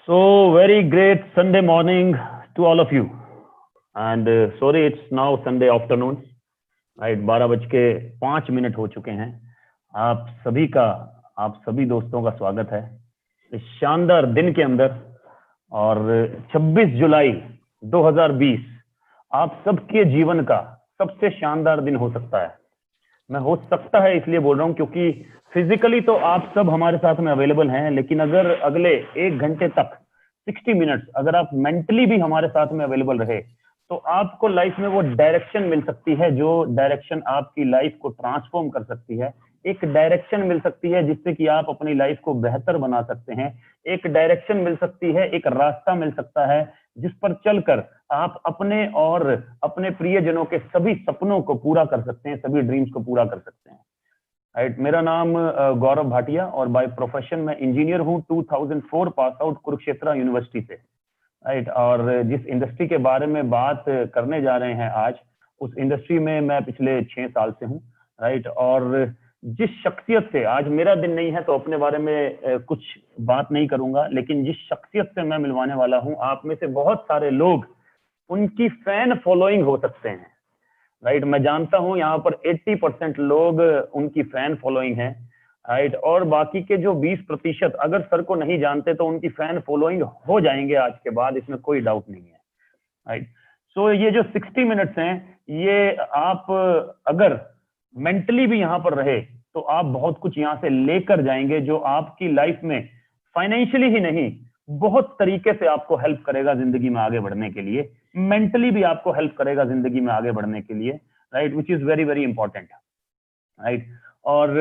So very great Sunday morning to all of you. And sorry, it's now Sunday afternoon. Right 12:05 हो चुके हैं। आप सभी दोस्तों का स्वागत है इस शानदार दिन के अंदर। और 26 जुलाई 2020 आप सबके जीवन का सबसे शानदार दिन हो सकता है। मैं हो सकता है इसलिए बोल रहा हूं क्योंकि फिजिकली तो आप सब हमारे साथ में अवेलेबल हैं, लेकिन अगर अगले 1 घंटे तक 60 मिनट्स अगर आप मेंटली भी हमारे साथ में अवेलेबल रहे तो आपको लाइफ में वो डायरेक्शन मिल सकती है जो डायरेक्शन आपकी लाइफ को ट्रांसफॉर्म कर सकती है। एक डायरेक्शन मिल सकती है जिससे कि आप अपनी लाइफ को बेहतर बना सकते हैं। एक डायरेक्शन मिल सकती है, एक रास्ता मिल सकता है जिस पर चलकर आप अपने और अपने प्रियजनों के सभी सपनों को पूरा कर सकते हैं, सभी ड्रीम्स को पूरा कर सकते हैं। राइट, मेरा नाम गौरव भाटिया और बाय प्रोफेशन मैं इंजीनियर हूं। 2004 पास आउट कुरुक्षेत्र यूनिवर्सिटी से। राइट, और जिस इंडस्ट्री के बारे में बात करने जा रहे हैं आज, उस इंडस्ट्री में मैं पिछले 6 साल से हूं। राइट, और जिस शख्सियत से आज मेरा दिन नहीं है तो अपने बारे में कुछ बात नहीं करूंगा, लेकिन जिस शख्सियत से मैं मिलवाने वाला हूं, आप में से बहुत सारे लोग उनकी फैन फॉलोइंग हो सकते हैं। राइट, मैं जानता हूं यहाँ पर 80% लोग उनकी फैन फॉलोइंग है। राइट, और बाकी के जो 20% अगर सर को नहीं जानते तो उनकी फैन फॉलोइंग हो जाएंगे आज के बाद, इसमें कोई डाउट नहीं है। राइट, सो ये जो 60 मिनट्स हैं, ये आप अगर मेंटली भी यहाँ पर रहे तो आप बहुत कुछ यहाँ से लेकर जाएंगे जो आपकी लाइफ में फाइनेंशियली ही नहीं, बहुत तरीके से आपको हेल्प करेगा जिंदगी में आगे बढ़ने के लिए। मेंटली भी आपको हेल्प करेगा जिंदगी में आगे बढ़ने के लिए। Right, which is very very important. Right, और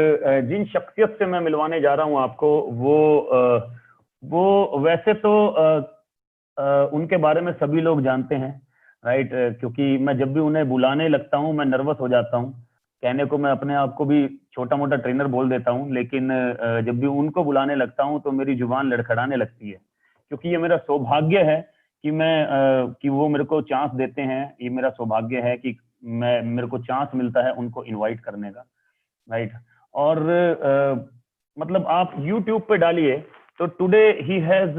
जिन शख्सियत से मैं मिलवाने जा रहा हूं आपको, वो वैसे तो उनके बारे में सभी लोग जानते हैं। राइट, क्योंकि मैं जब भी उन्हें बुलाने लगता हूं मैं नर्वस हो जाता हूं। कहने को मैं अपने आप को भी छोटा मोटा ट्रेनर बोल देता हूं, लेकिन जब भी उनको बुलाने लगता हूं तो मेरी जुबान लड़खड़ाने लगती है, क्योंकि ये मेरा सौभाग्य है कि कि वो मेरे को चांस देते हैं। ये मेरा सौभाग्य है कि मेरे को चांस मिलता है उनको इनवाइट करने का। राइट, और मतलब आप YouTube पे डालिए तो today he has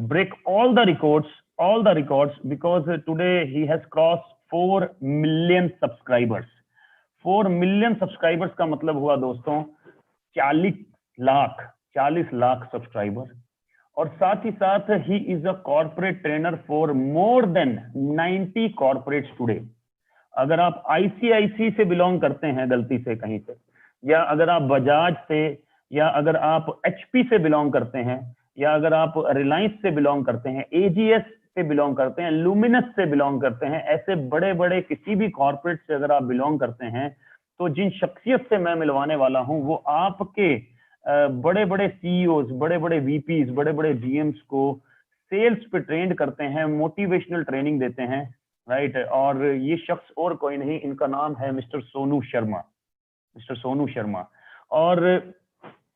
break all the records because today he has cross 4 million subscribers. 4 million subscribers का मतलब हुआ दोस्तों 40 लाख सब्सक्राइबर। और साथ ही साथ he is a corporate trainer for more than 90 corporates today. अगर आप आईसीआईसी से बिलोंग करते हैं गलती से कहीं से, या अगर आप बजाज से, या अगर आप एचपी से बिलोंग करते हैं, या अगर आप रिलायंस से बिलोंग करते हैं, एजीएस से बिलोंग करते हैं, लुमिनस से बिलोंग करते हैं, ऐसे बड़े बड़े किसी भी कॉर्पोरेट से अगर आप बिलोंग करते हैं, तो जिन शख्सियत से मैं मिलवाने वाला हूं वो आपके बड़े बड़े सीईओज, बड़े बड़े वीपीज, बड़े बड़े जीएम्स को सेल्स पे ट्रेंड करते हैं, मोटिवेशनल ट्रेनिंग देते हैं। राइट, और ये शख्स और कोई नहीं, इनका नाम है मिस्टर सोनू शर्मा। और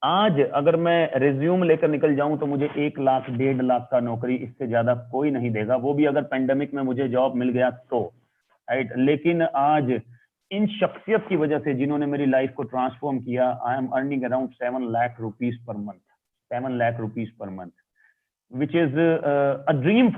आज अगर मैं रिज्यूम लेकर निकल जाऊं तो मुझे 1 लाख 1.5 लाख का नौकरी, इससे ज्यादा कोई नहीं देगा, वो भी अगर पेंडेमिक में मुझे जॉब मिल गया तो। राइट, लेकिन आज इन शख्सियत की वजह से जिन्होंने मेरी लाइफ को ट्रांसफॉर्म किया, I am earning around 7 lakh rupees per month, which is a dream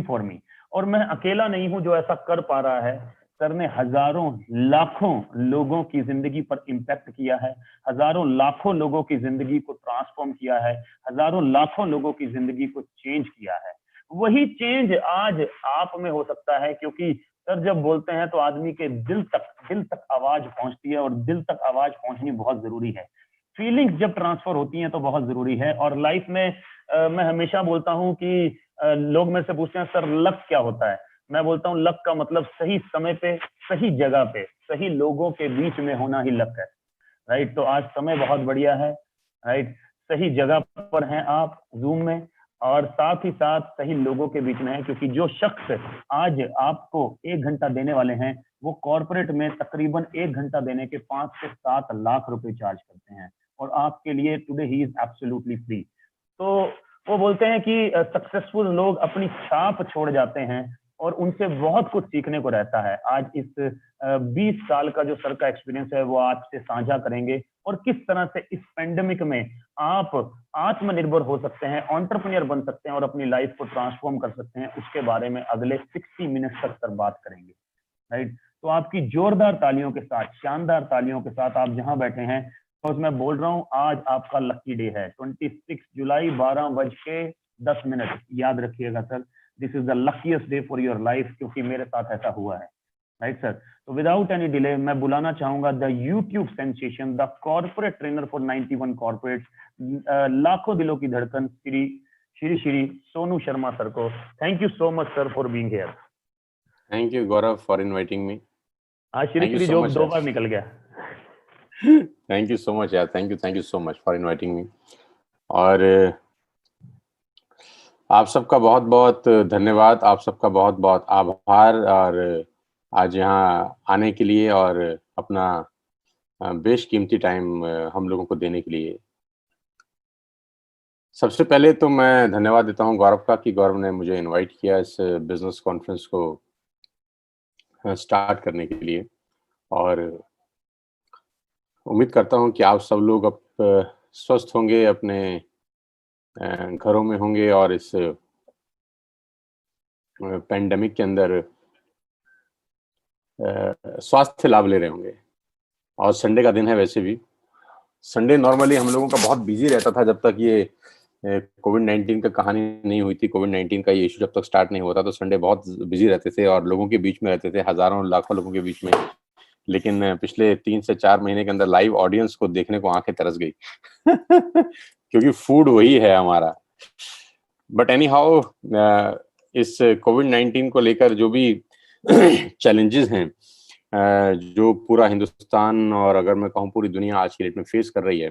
for me. और मैं अकेला नहीं हूं जो ऐसा कर पा रहा है। सर ने हजारों लाखों लोगों की जिंदगी पर इंपैक्ट किया है, हजारों लाखों लोगों की जिंदगी को ट्रांसफॉर्म किया है, हजारों लाखों लोगों की जिंदगी को चेंज किया है। वही चेंज आज आप में हो सकता है, क्योंकि सर जब बोलते हैं तो आदमी के दिल तक आवाज पहुंचती है, और दिल तक आवाज पहुंचनी बहुत जरूरी है। फीलिंग्स जब ट्रांसफर होती हैं तो बहुत जरूरी है। और लाइफ में मैं हमेशा बोलता हूं कि लोग मेरे से पूछते हैं सर लक क्या होता है। मैं बोलता हूं लक का मतलब सही समय पे, सही जगह पे, सही लोगों के बीच में होना ही लक है। राइट, तो आज समय बहुत बढ़िया है। राइट, सही जगह पर हैं आप जूम में, और साथ ही साथ सही लोगों के बीच में है, क्योंकि जो शख्स आज आपको 1 घंटा देने वाले हैं वो कॉर्पोरेट में तकरीबन 1 घंटा देने के 5 से 7 लाख रुपए चार्ज करते हैं, और आपके लिए today he is absolutely free. तो वो बोलते हैं कि सक्सेसफुल लोग अपनी छाप छोड़ जाते हैं और उनसे बहुत कुछ सीखने को रहता है। आज इस 20 साल का जो सर का एक्सपीरियंस है वो आपसे साझा करेंगे, और किस तरह से इस पेंडेमिक में आप आत्मनिर्भर हो सकते हैं, एंटरप्रेन्योर बन सकते हैं और अपनी लाइफ को ट्रांसफॉर्म कर सकते हैं, उसके बारे में अगले 60 मिनट तक सर बात करेंगे। राइट, तो आपकी जोरदार तालियों के साथ, शानदार तालियों के साथ आप जहां बैठे हैं, तो मैं बोल रहा हूं आज आपका लकी डे है, 26 जुलाई 12:10। याद रखिएगा sir, this is the luckiest day for your life, क्योंकि मेरे साथ ऐसा हुआ है। राइट सर, तो विदाउट एनी डिले मैं बुलाना चाहूंगा the YouTube sensation, the corporate trainer for 91 corporate, लाखों दिलों की धड़कन, श्री श्री श्री सोनू शर्मा सर को। Thank you so much sir for being here. Thank you Gaurav for inviting me. हाँ, श्री श्री जो 2 बार निकल गया। थैंक यू सो मच यार, thank you so much for inviting me. और आप सबका बहुत बहुत धन्यवाद, आप सबका बहुत बहुत आभार, और आज यहाँ आने के लिए और अपना बेशकीमती टाइम हम लोगों को देने के लिए। सबसे पहले तो मैं धन्यवाद देता हूँ गौरव का कि गौरव ने मुझे इनवाइट किया इस बिजनेस कॉन्फ्रेंस को स्टार्ट करने के लिए, और उम्मीद करता हूँ कि आप सब लोग अब स्वस्थ होंगे, अपने घरों में होंगे और इस पेंडेमिक के अंदर स्वास्थ्य लाभ ले रहे होंगे। और संडे का दिन है, वैसे भी संडे नॉर्मली हम लोगों का बहुत बिजी रहता था जब तक ये कोविड-19 का कहानी नहीं हुई थी, कोविड-19 का ये इशू जब तक स्टार्ट नहीं होता तो संडे बहुत बिजी रहते थे और लोगों के बीच में रहते थे, हजारों लाखों लोगों के बीच में। लेकिन पिछले 3 से 4 महीने के अंदर लाइव ऑडियंस को देखने को आंखें तरस गई क्योंकि फूड वही है हमारा। बट एनी हाउ, इस कोविड-19 को लेकर जो भी चैलेंजेस हैं जो पूरा हिंदुस्तान और अगर मैं कहूँ पूरी दुनिया आज की डेट में फेस कर रही है,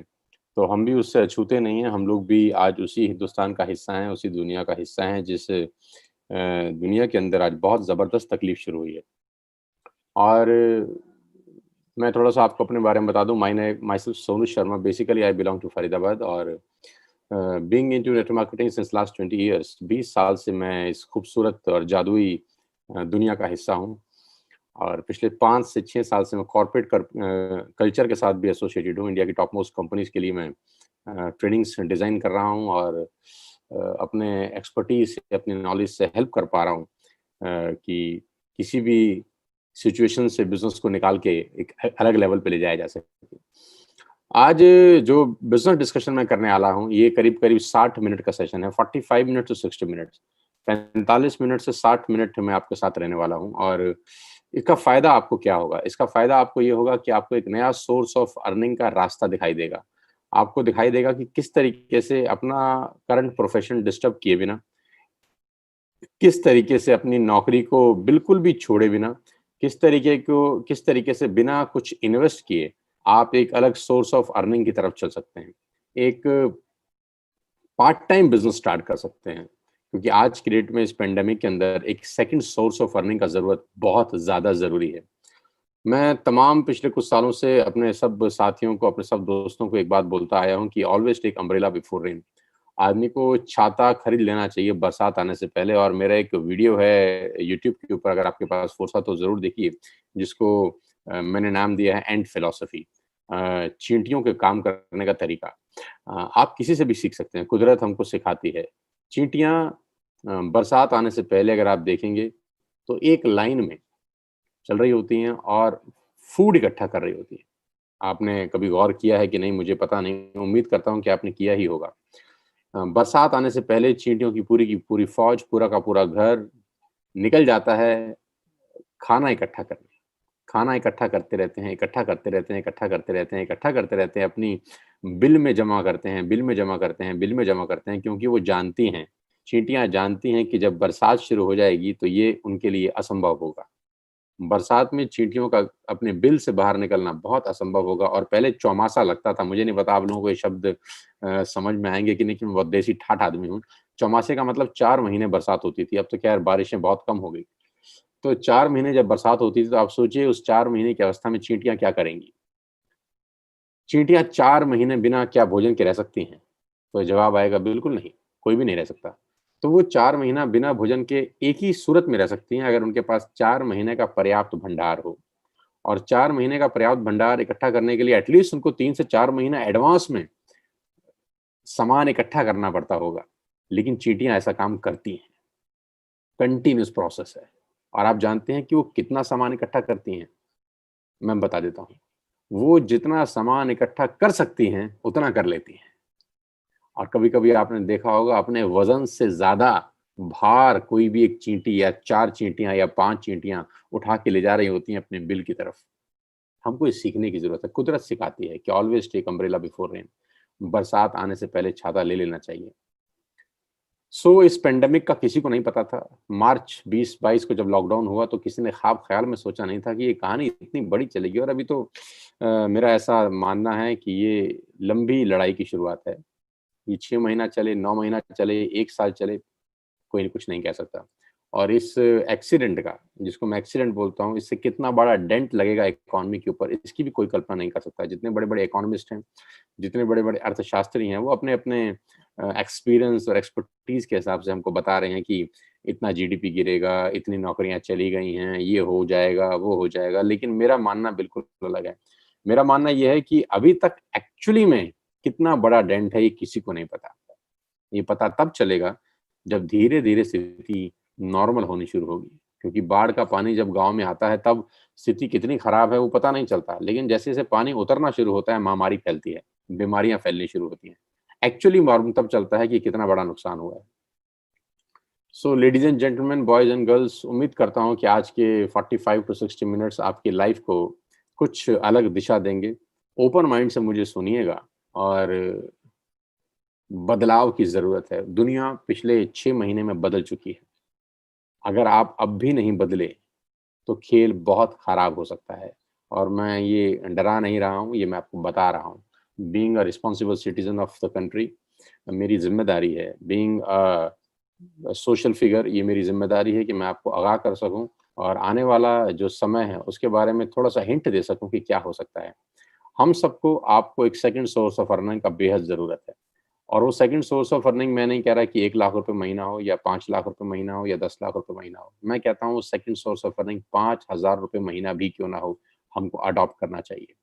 तो हम भी उससे अछूते नहीं हैं। हम लोग भी आज उसी हिंदुस्तान का हिस्सा हैं, उसी दुनिया का हिस्सा हैं जिस दुनिया के अंदर आज बहुत ज़बरदस्त तकलीफ शुरू हुई है। और मैं थोड़ा सा आपको अपने बारे में बता दूं, myself Sonu Sharma, basically I belong to Faridabad, और being into network marketing since last 20 years, 20 साल से मैं इस खूबसूरत और जादुई दुनिया का हिस्सा हूं। और पिछले 5 से 6 साल से मैं कॉर्पोरेट कल्चर के साथ भी एसोसिएटेड हूँ। इंडिया की टॉप मोस्ट कंपनीज के लिए मैं ट्रेनिंग्स डिज़ाइन कर रहा हूँ और अपने एक्सपर्टीज से, अपनी नॉलेज से हेल्प कर पा रहा हूँ कि किसी भी सिचुएशन से बिजनेस को निकाल के एक अलग लेवल पे ले जाया जा सके। आज जो बिजनेस डिस्कशन मैं करने वाला हूँ, ये करीब करीब 60 मिनट का सेशन है, 45 मिनट टू 60 मिनट, 45 मिनट से 60 मिनट मैं आपके साथ रहने वाला हूँ। और इसका फायदा आपको क्या होगा? इसका फायदा आपको ये होगा कि आपको एक नया सोर्स ऑफ अर्निंग का रास्ता दिखाई देगा। आपको दिखाई देगा कि किस तरीके से अपना करंट प्रोफेशन डिस्टर्ब किए बिना, किस तरीके से अपनी नौकरी को बिल्कुल भी छोड़े बिना, किस तरीके से बिना कुछ इन्वेस्ट किए आप एक अलग सोर्स ऑफ अर्निंग की तरफ चल सकते हैं। एक पार्ट टाइम बिजनेस स्टार्ट कर सकते हैं, क्योंकि आज की डेट में इस पेंडेमिक के अंदर एक सेकंड सोर्स ऑफ अर्निंग का जरूरत बहुत ज़्यादा ज़रूरी है। मैं तमाम पिछले कुछ सालों से अपने सब साथियों को, अपने सब दोस्तों को एक बात बोलता आया हूँ कि always take umbrella before rain. आदमी को छाता खरीद लेना चाहिए बरसात आने से पहले। और मेरा एक वीडियो है यूट्यूब के ऊपर, अगर आपके पास फुर्सत हो ज़रूर देखिए, जिसको मैंने नाम दिया है एंट फिलॉसफी, चींटियों के काम करने का तरीका। आप किसी से भी सीख सकते हैं, कुदरत हमको सिखाती है। चींटियाँ बरसात आने से पहले अगर आप देखेंगे तो एक लाइन में चल रही होती हैं और फूड इकट्ठा कर रही होती हैं। आपने कभी गौर किया है कि नहीं मुझे पता नहीं, उम्मीद करता हूँ कि आपने किया ही होगा। बरसात आने से पहले चींटियों की पूरी फौज, पूरा का पूरा घर निकल जाता है खाना इकट्ठा करने। खाना इकट्ठा करते रहते हैं, इकट्ठा करते रहते हैं, इकट्ठा करते रहते हैं, इकट्ठा करते रहते हैं, अपनी बिल में जमा करते हैं, बिल में जमा करते हैं, बिल में जमा करते हैं, क्योंकि वो जानती हैं, चींटियाँ जानती हैं कि जब बरसात शुरू हो जाएगी तो ये उनके लिए असंभव होगा। बरसात में चींटियों का अपने बिल से बाहर निकलना बहुत असंभव होगा। और पहले चौमासा लगता था, मुझे नहीं पता आप लोगों को ये शब्द समझ में आएंगे कि नहीं, कि मैं बहुत देसी ठाठ आदमी हूँ। चौमासे का मतलब 4 महीने बरसात होती थी। अब तो क्या बारिशें बहुत कम हो गई। तो 4 महीने जब बरसात होती थी तो आप सोचिए उस 4 महीने की अवस्था में चींटियां क्या करेंगी। चींटियां 4 महीने बिना क्या भोजन के रह सकती हैं? तो जवाब आएगा बिल्कुल नहीं, कोई भी नहीं रह सकता। तो वो 4 महीना बिना भोजन के एक ही सूरत में रह सकती हैं, अगर उनके पास 4 महीने का पर्याप्त भंडार हो। और 4 महीने का पर्याप्त भंडार इकट्ठा करने के लिए एटलीस्ट उनको 3 से 4 महीना एडवांस में सामान इकट्ठा करना पड़ता होगा, लेकिन चींटियां ऐसा काम करती हैं। कंटिन्यूस प्रोसेस है। और आप जानते हैं कि वो कितना सामान इकट्ठा करती हैं? मैं बता देता हूँ। वो जितना सामान इकट्ठा कर सकती हैं उतना कर लेती हैं। और कभी-कभी आपने देखा होगा अपने वजन से ज्यादा भार कोई भी एक चींटी या 4 चींटियां या 5 चींटियां उठा के ले जा रही होती हैं अपने बिल की तरफ। हमको ये सीखने की जरूरत है। कुदरत सिखाती है कि always take umbrella before rain. बरसात आने से पहले छाता ले लेना चाहिए। इस पेंडेमिक का किसी को नहीं पता था। मार्च 2022 को जब लॉकडाउन हुआ तो किसी ने ख्वाब ख्याल में सोचा नहीं था कि ये कहानी इतनी बड़ी चलेगी। और अभी तो मेरा ऐसा मानना है कि ये लंबी लड़ाई की शुरुआत है। ये 6 महीना चले, 9 महीना चले, 1 साल चले, कोई कुछ नहीं कह सकता। और इस एक्सीडेंट का, जिसको मैं एक्सीडेंट बोलता हूँ, इससे कितना बड़ा डेंट लगेगा इकोनॉमी के ऊपर, इसकी भी कोई कल्पना नहीं कर सकता। जितने बड़े-बड़े इकोनॉमिस्ट हैं, जितने बड़े-बड़े अर्थशास्त्री हैं, वो अपने-अपने एक्सपीरियंस और एक्सपर्टीज़ के हिसाब से हमको बता रहे हैं कि इतना जीडीपी गिरेगा, इतनी नौकरियाँ चली गई हैं, ये हो जाएगा, वो हो जाएगा। लेकिन मेरा मानना बिल्कुल अलग है। मेरा मानना ये है कि अभी तक एक्चुअली में कितना बड़ा डेंट है, ये किसी को नहीं पता। ये पता तब चलेगा जब धीरे-धीरे स्थिति नॉर्मल होनी शुरू होगी। क्योंकि बाढ़ का पानी जब गाँव में आता है तब स्थिति कितनी खराब है वो पता नहीं चलता। लेकिन जैसे-जैसे पानी उतरना शुरू होता है, महामारी फैलती है, बीमारियाँ फैलनी शुरू होती हैं। एक्चुअली मालूम तब चलता है कि कितना बड़ा नुकसान हुआ है। Ladies and gentleman, boys and girls, उम्मीद करता हूँ कि आज के 45 टू 60 मिनट्स आपकी लाइफ़ को कुछ अलग दिशा देंगे। ओपन माइंड से मुझे सुनिएगा और बदलाव की ज़रूरत है। दुनिया पिछले 6 महीने में बदल चुकी है। अगर आप अब भी नहीं बदले, तो खेल बहुत खराब हो सकता है। और मैं ये डरा नहीं रहा हूँ, ये मैं आपको बता रहा हूँ। Being a responsible citizen of the country, मेरी ज़िम्मेदारी है। बीइंग अ सोशल फिगर, ये मेरी ज़िम्मेदारी है कि मैं आपको आगाह कर सकूँ और आने वाला जो समय है, उसके बारे में थोड़ा-सा हिंट दे सकूँ कि क्या हो सकता है। हम सबको आपको एक सेकंड सोर्स ऑफ अर्निंग का बेहद ज़रूरत है। और वो सेकंड सोर्स ऑफ अर्निंग मैं नहीं कह रहा कि 1 लाख रुपए महीना हो या 5 लाख रुपए महीना हो या 10 लाख रुपए महीना हो। मैं कहता हूँ सेकंड सोर्स ऑफ अर्निंग 5,000 रुपए महीना भी क्यों ना हो, हमको अडॉप्ट करना चाहिए।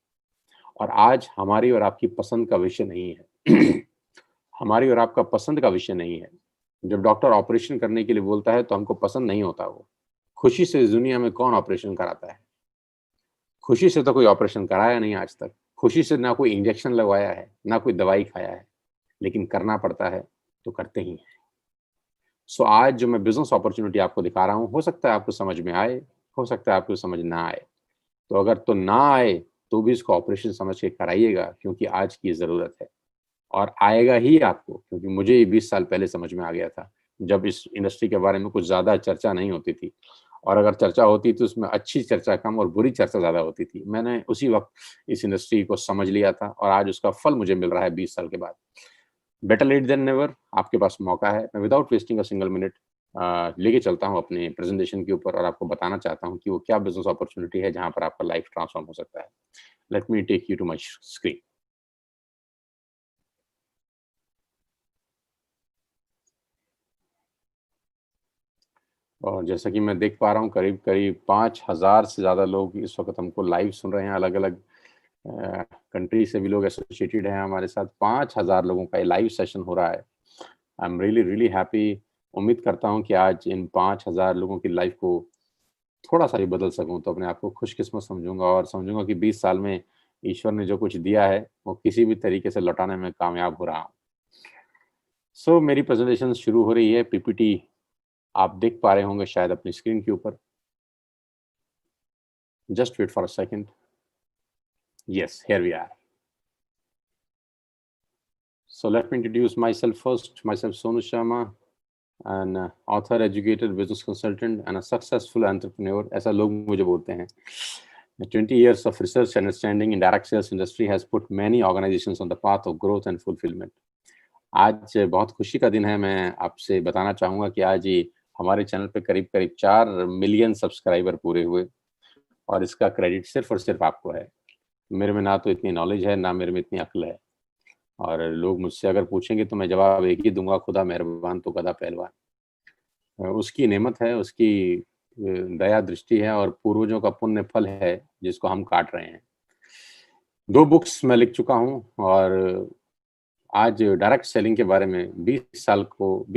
और आज हमारी और आपकी पसंद का विषय नहीं है। हमारी और आपका पसंद का विषय नहीं है। जब डॉक्टर ऑपरेशन करने के लिए बोलता है तो हमको पसंद नहीं होता वो। खुशी से इस दुनिया में कौन ऑपरेशन कराता है? खुशी से तो कोई ऑपरेशन कराया नहीं आज तक। खुशी से ना कोई इंजेक्शन लगवाया है, ना कोई दवाई खाया है। लेकिन करना पड़ता है, तो करते ही हैं। आज जो मैं बिज़नेस अपॉर्च्युनिटी आपको दिखा रहा हूँ, हो सकता है आपको समझ में आए, हो सकता है आपको समझ ना आए। तो अगर तो ना आए, तो भी इसको ऑपरेशन समझ के कराइएगा क्योंकि आज की ज़रूरत है। और आएगा ही आपको, क्योंकि मुझे ये 20 साल पहले समझ में आ गया था, जब इस इंडस्ट्री के बारे में कुछ ज़्यादा चर्चा नहीं होती थी। और अगर चर्चा होती तो उसमें अच्छी चर्चा कम और बुरी चर्चा ज़्यादा होती थी। मैंने उसी वक़्त इस इंडस्ट्री को समझ लिया था और आज उसका फल मुझे मिल रहा है 20 साल के बाद। बेटर लेट देन नेवर, आपके पास मौका है। मैं without wasting a single minute लेके चलता हूँ अपने प्रेज़ेंटेशन के ऊपर और आपको बताना चाहता हूँ कि वो क्या बिज़नेस अपॉर्च्युनिटी है जहाँ पर आपका लाइफ़ ट्रांसफ़ॉर्म हो सकता है। Let me take you to my screen. और जैसा कि मैं देख पा रहा हूँ करीब-करीब 5,000 से ज़्यादा लोग इस वक़्त हमको लाइव सुन रहे हैं। अलग-अलग कंट्री से भी लोग एसोसिएटेड हैं हमारे साथ। 5,000 लोगों का ये लाइव सेशन हो रहा है। I am really happy. उम्मीद करता हूँ कि आज इन 5,000 लोगों की लाइफ़ को थोड़ा-सा भी बदल सकूँ, तो अपने आप को खुशकिस्मत समझूँगा और समझूँगा कि 20 साल में ईश्वर ने जो कुछ दिया है, वो किसी भी तरीके से लौटाने में कामयाब हो रहा हूँ। मेरी प्रेज़ेंटेशन शुरू हो रही है। पीपीटी आप देख पा रहे होंगे शायद अपनी स्क्रीन के ऊपर। Just wait for a second. Yes, here we are. Let me introduce myself first. Myself Sonu Sharma, an author, educator, business consultant, and a successful entrepreneur. ऐसा लोग मुझे बोलते हैं. 20 years of research and understanding in direct sales industry has put many organizations on the path of growth and fulfillment. आज बहुत खुशी का दिन है। मैं आपसे बताना चाहूँगा कि आज ही हमारे चैनल पे करीब-करीब 4 मिलियन सब्सक्राइबर पूरे हुए और इसका क्रेडिट सिर्फ़ और सिर्फ़ आपको है। मेरे में ना तो इतनी नॉलेज है, ना मेरे में इतनी अक्ल है। और लोग मुझसे अगर पूछेंगे तो मैं जवाब एक ही दूँगा, खुदा मेहरबान तो गधा पहलवान। उसकी नेमत है, उसकी दया दृष्टि है और पूर्वजों का पुण्य फल है जिसको हम काट रहे हैं। 2 बुक्स मैं लिख चुका हूँ और आज डायरेक्ट सेलिंग के बारे में 20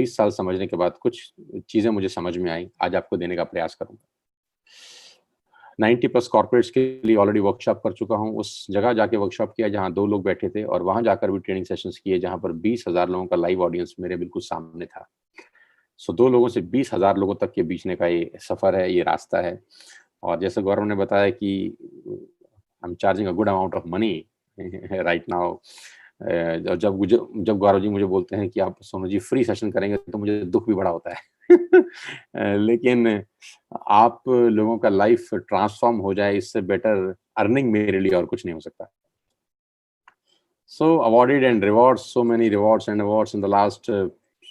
साल समझने के बाद कुछ चीजें मुझे समझ में आई, आज आपको देने का प्रयास करूंगा। 90+ कॉर्पोरेट्स के लिए ऑलरेडी वर्कशॉप कर चुका हूं। उस जगह जाके वर्कशॉप किया जहां 2 लोग बैठे थे और वहां जाकर भी ट्रेनिंग सेशंस किए जहां पर 20,000 लोगों का लाइव ऑडियंस मेरे बिल्कुल सामने था। सो 2 लोगों से 20,000 लोगों तक के बीचने का ये सफर है, ये रास्ता है। और जैसे गौरव ने बताया कि I am charging a good amount of money right now. जब गौरव जी मुझे बोलते हैं कि आप सोनू जी फ्री सेशन करेंगे तो मुझे दुख भी बड़ा होता है लेकिन आप लोगों का लाइफ ट्रांसफॉर्म हो जाए, इससे बेटर अर्निंग मेरे लिए और कुछ नहीं हो सकता। So awarded and rewards, so many rewards and awards in the last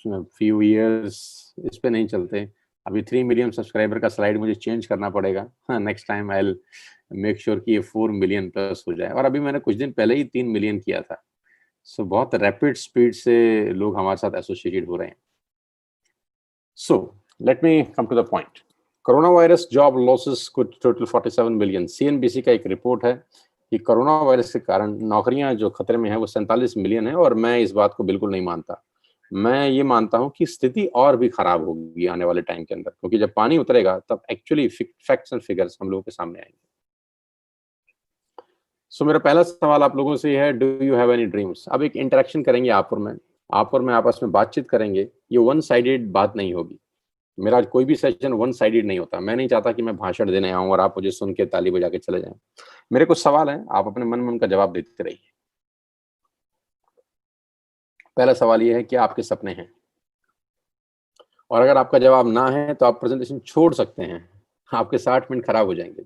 few years. इस पे नहीं चलते। अभी 3 मिलियन सब्सक्राइबर का स्लाइड मुझे चेंज करना पड़ेगा। Next time I will make sure कि ये 4 मिलियन प्लस हो जाए। और अभी मैंने कुछ दिन पहले ही 3 मिलियन किया था। सो बहुत रैपिड स्पीड से लोग हमारे साथ एसोसिएटेड हो रहे हैं। So let me come to the point. Corona virus job losses could total 47 million. CNBC का एक रिपोर्ट है कि कोरोना वायरस के कारण नौकरियां जो खतरे में है वो 47 मिलियन है। और मैं इस बात को बिल्कुल नहीं मानता। मैं ये मानता हूं कि स्थिति और भी खराब होगी आने वाले टाइम के अंदर, क्योंकि जब पानी उतरेगा तब एक्चुअली फैक्ट्स एंड फिगर्स हम लोगों के सामने आएंगे। सो मेरा पहला सवाल आप लोगों से है, do you have any dreams? अब एक इंटरेक्शन करेंगे आप और मैं आपस में बातचीत करेंगे। ये वन साइडेड बात नहीं होगी। मेरा कोई भी सेशन वन साइडेड नहीं होता। मैं नहीं चाहता कि मैं भाषण देने आऊं और आप मुझे सुन के ताली बजा के चले जाएं। मेरे कुछ सवाल हैं, आप अपने मन में उनका जवाब देते रहिए। पहला सवाल ये है कि आपके सपने हैं, और अगर आपका जवाब ना है तो आप प्रेजेंटेशन छोड़ सकते हैं। आपके 60 मिनट खराब हो जाएंगे।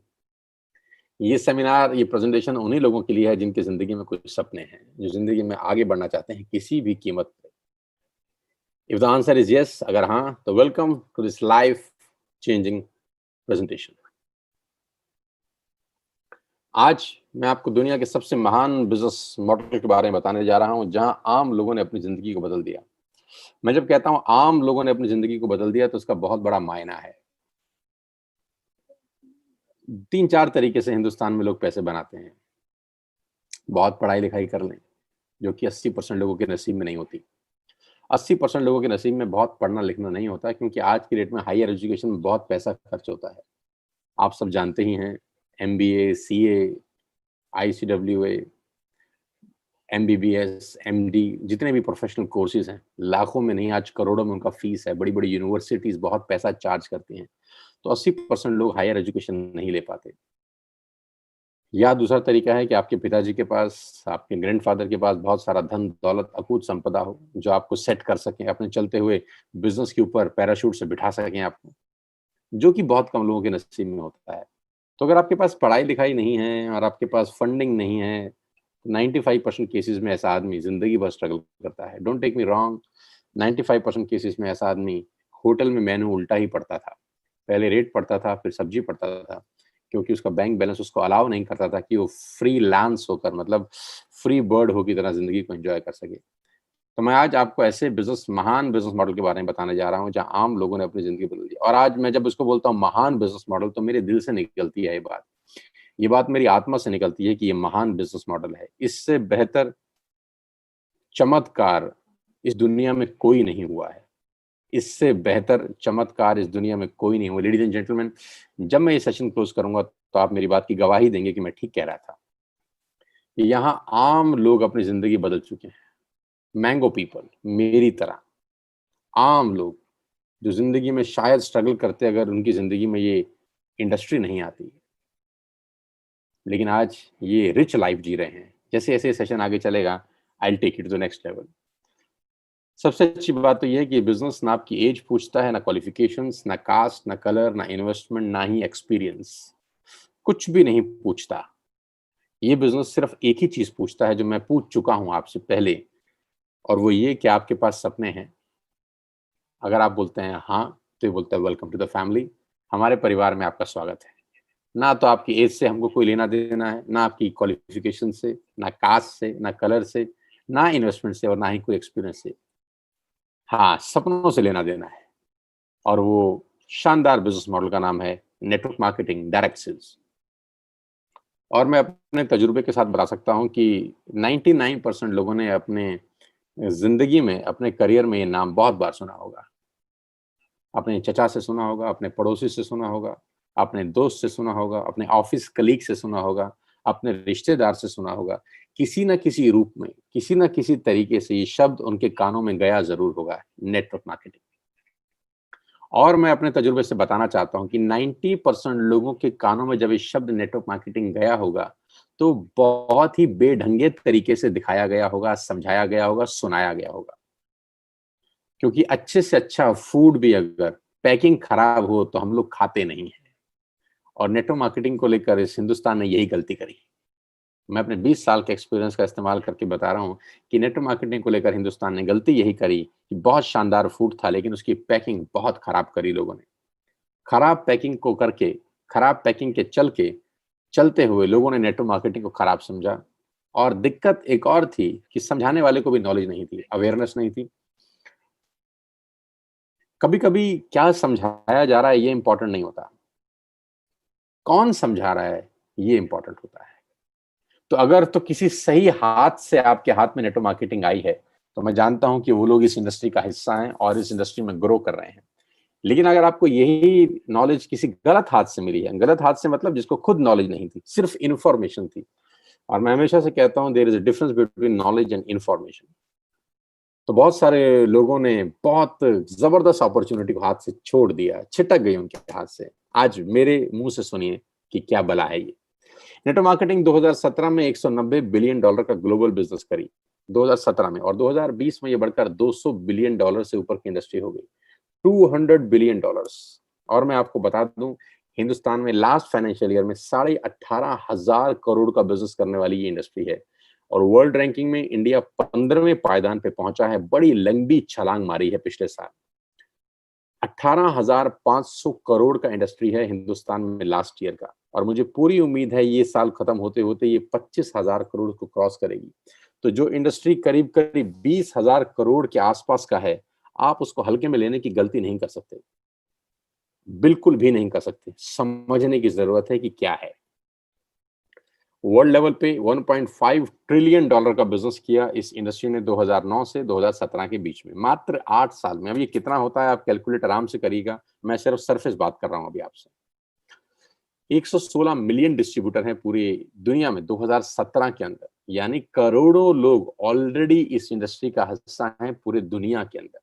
ये सेमिनार, ये प्रेजेंटेशन उन्हीं लोगों के लिए है जिनकी जिंदगी में कुछ सपने हैं, जो जिंदगी में आगे बढ़ना चाहते हैं किसी भी कीमत पे। If the answer is yes, अगर हाँ, तो welcome to this life changing presentation. आज मैं आपको दुनिया के सबसे महान बिजनेस मॉडल के बारे में बताने जा रहा हूं जहां आम लोगों ने अपनी जिंदगी को बदल दिया। मैं जब कहता हूं आम लोगों ने अपनी जिंदगी को बदल दिया तो उसका बहुत बड़ा मायना है। 3-4 तरीके से हिंदुस्तान में लोग पैसे बनाते हैं। बहुत पढ़ाई लिखाई कर लें, जो कि 80% लोगों के नसीब में नहीं होती। 80% लोगों के नसीब में बहुत पढ़ना लिखना नहीं होता, क्योंकि आज की डेट में हायर एजुकेशन में बहुत पैसा खर्च होता है। आप सब जानते ही हैं, MBA, CA, ICWA, MBBS, MD, जितने भी प्रोफेशनल कोर्सेज हैं, लाखों में नहीं आज करोड़ों में उनका फीस है। बड़ी बड़ी यूनिवर्सिटीज बहुत पैसा चार्ज करती हैं। तो 80% लोग हायर एजुकेशन नहीं ले पाते। या दूसरा तरीका है कि आपके पिताजी के पास, आपके ग्रैंडफादर के पास बहुत सारा धन दौलत अकूत संपदा हो, जो आपको सेट कर सकें, अपने चलते हुए बिजनेस के ऊपर पैराशूट से बिठा सकें आपको, जो कि बहुत कम लोगों के नसीब में होता है। तो अगर आपके पास पढ़ाई लिखाई नहीं है और आपके पास फंडिंग नहीं है, 95% केसेस में ऐसा आदमी जिंदगी भर स्ट्रगल करता है। Don't take me wrong, 95% cases में ऐसा आदमी होटल में मेनू उल्टा ही पड़ता था। पहले रेट पड़ता था, फिर सब्जी पड़ता था, क्योंकि उसका बैंक बैलेंस उसको अलाउ नहीं करता था कि वो फ्री लांस होकर, मतलब फ्री बर्ड हो की तरह जिंदगी को एंजॉय कर सके। तो मैं आज आपको ऐसे महान बिजनेस मॉडल के बारे में बताने जा रहा हूं जहां आम लोगों ने अपनी जिंदगी बदल दी। और आज मैं जब उसको बोलता हूं महान बिजनेस मॉडल, तो मेरे दिल से निकलती है ये बात मेरी आत्मा से निकलती है कि ये महान बिजनेस मॉडल है। इससे बेहतर चमत्कार इस दुनिया में कोई नहीं हुआ है। इससे बेहतर चमत्कार इस दुनिया में कोई नहीं हुआ। लेडीज एंड जेंटलमैन, जब मैं ये सेशन क्लोज करूंगा तो आप मेरी बात की गवाही देंगे कि मैं ठीक कह रहा था। यहाँ आम लोग अपनी जिंदगी बदल चुके हैं। मैंगो पीपल, मेरी तरह आम लोग जो जिंदगी में शायद स्ट्रगल करते अगर उनकी जिंदगी में ये इंडस्ट्री नहीं आती, लेकिन आज ये रिच लाइफ जी रहे हैं। जैसे जैसे सेशन आगे चलेगा, I will take it to next level. सबसे अच्छी बात तो ये है कि बिजनेस ना आपकी एज पूछता है, ना क्वालिफिकेशंस, ना कास्ट, ना कलर, ना इन्वेस्टमेंट, ना ही एक्सपीरियंस, कुछ भी नहीं पूछता। ये बिजनेस सिर्फ एक ही चीज पूछता है जो मैं पूछ चुका हूं आपसे पहले, और वो ये कि आपके पास सपने हैं। अगर आप बोलते हैं हाँ, तो ये बोलता है वेलकम टू द फैमिली, हमारे परिवार में आपका स्वागत है। ना तो आपकी एज से हमको कोई लेना देना है, ना आपकी क्वालिफिकेशन से, ना कास्ट से, ना कलर से, ना इन्वेस्टमेंट से, और ना ही कोई एक्सपीरियंस से। हाँ, सपनों से लेना देना है, और वो शानदार बिजनेस मॉडल का नाम है नेटवर्क मार्केटिंग, डायरेक्ट सेल्स। और मैं अपने तजुर्बे के साथ बता सकता हूं कि 99% लोगों ने अपने जिंदगी में, अपने करियर में ये नाम बहुत बार सुना होगा। अपने चचा से सुना होगा, अपने पड़ोसी से सुना होगा, अपने दोस्त से सुना होगा, अपने ऑफिस कलीग से सुना होगा, अपने रिश्तेदार से सुना होगा। किसी न किसी रूप में, किसी न किसी तरीके से ये शब्द उनके कानों में गया जरूर होगा, नेटवर्क मार्केटिंग। और मैं अपने तजुर्बे से बताना चाहता हूं कि 90% लोगों के कानों में जब ये शब्द नेटवर्क मार्केटिंग गया होगा, तो बहुत ही बेढंगे तरीके से दिखाया गया होगा, समझाया गया होगा, सुनाया गया होगा। क्योंकि अच्छे से अच्छा फूड भी अगर पैकिंग खराब हो तो हम लोग खाते नहीं हैं। और नेटवर्क मार्केटिंग को लेकर इस हिंदुस्तान ने यही गलती करी। मैं अपने 20 साल के एक्सपीरियंस का इस्तेमाल करके बता रहा हूँ कि नेटवर्क मार्केटिंग को लेकर हिंदुस्तान ने गलती यही करी कि बहुत शानदार फूड था, लेकिन उसकी पैकिंग बहुत खराब करी लोगों ने। खराब पैकिंग को करके, खराब पैकिंग के चलते हुए लोगों ने नेटवर्क मार्केटिंग को खराब समझा। और दिक्कत एक और थी कि समझाने वाले को भी नॉलेज नहीं थी, अवेयरनेस नहीं थी। कभी-कभी क्या समझाया जा रहा है ये इंपॉर्टेंट नहीं होता, कौन समझा रहा है ये इंपॉर्टेंट होता है। तो अगर तो किसी सही हाथ से आपके हाथ में नेटवर्क मार्केटिंग आई है, तो मैं जानता हूं कि वो लोग इस इंडस्ट्री का हिस्सा हैं और इस इंडस्ट्री में ग्रो कर रहे हैं। लेकिन अगर आपको यही नॉलेज किसी गलत हाथ से मिली है, गलत हाथ से मतलब जिसको खुद नॉलेज नहीं थी, सिर्फ इन्फॉर्मेशन थी। और मैं हमेशा से कहता हूं there is a difference between knowledge and information. तो बहुत सारे लोगों ने बहुत जबरदस्त अपॉर्चुनिटी को हाथ से छोड़ दिया, छिटक गई उनके हाथ से। आज मेरे मुंह से सुनिए कि क्या बला है ये। नेटवर्क मार्केटिंग 2017 में 190 बिलियन डॉलर का ग्लोबल बिजनेस करी 2017 में, और 2020 में ये बढ़कर 200 बिलियन डॉलर से ऊपर की इंडस्ट्री हो गई, 200 बिलियन डॉलर्स। और मैं आपको बता दूं, हिंदुस्तान में लास्ट फाइनेंशियल ईयर में 18,500 करोड़ का बिजनेस करने वाली ये इंडस्ट्री है। और वर्ल्ड रैंकिंग में इंडिया 15वें पायदान पे पहुंचा है, बड़ी लंबी छलांग मारी है पिछले साल। 18,500 करोड़ का इंडस्ट्री है हिंदुस्तान में लास्ट ईयर का, और मुझे पूरी उम्मीद है ये साल खत्म होते होते ये 25,000 करोड़ को क्रॉस करेगी। तो जो इंडस्ट्री करीब करीब 20,000 करोड़ के आसपास का है, आप उसको हल्के में लेने की गलती नहीं कर सकते, बिल्कुल भी नहीं कर सकते। समझने की जरूरत है कि क्या है। वर्ल्ड लेवल पे 1.5 ट्रिलियन डॉलर का बिजनेस किया इस इंडस्ट्री ने 2009 से 2017 के बीच में, मात्र 8 साल में। अब ये कितना होता है आप कैलकुलेट आराम से करिएगा, मैं सिर्फ सरफेस बात कर रहा हूं अभी आपसे। 116 मिलियन डिस्ट्रीब्यूटर हैं पूरी दुनिया में 2017 के अंदर, यानी करोड़ों लोग ऑलरेडी इस इंडस्ट्री का हिस्सा हैं पूरे दुनिया के अंदर।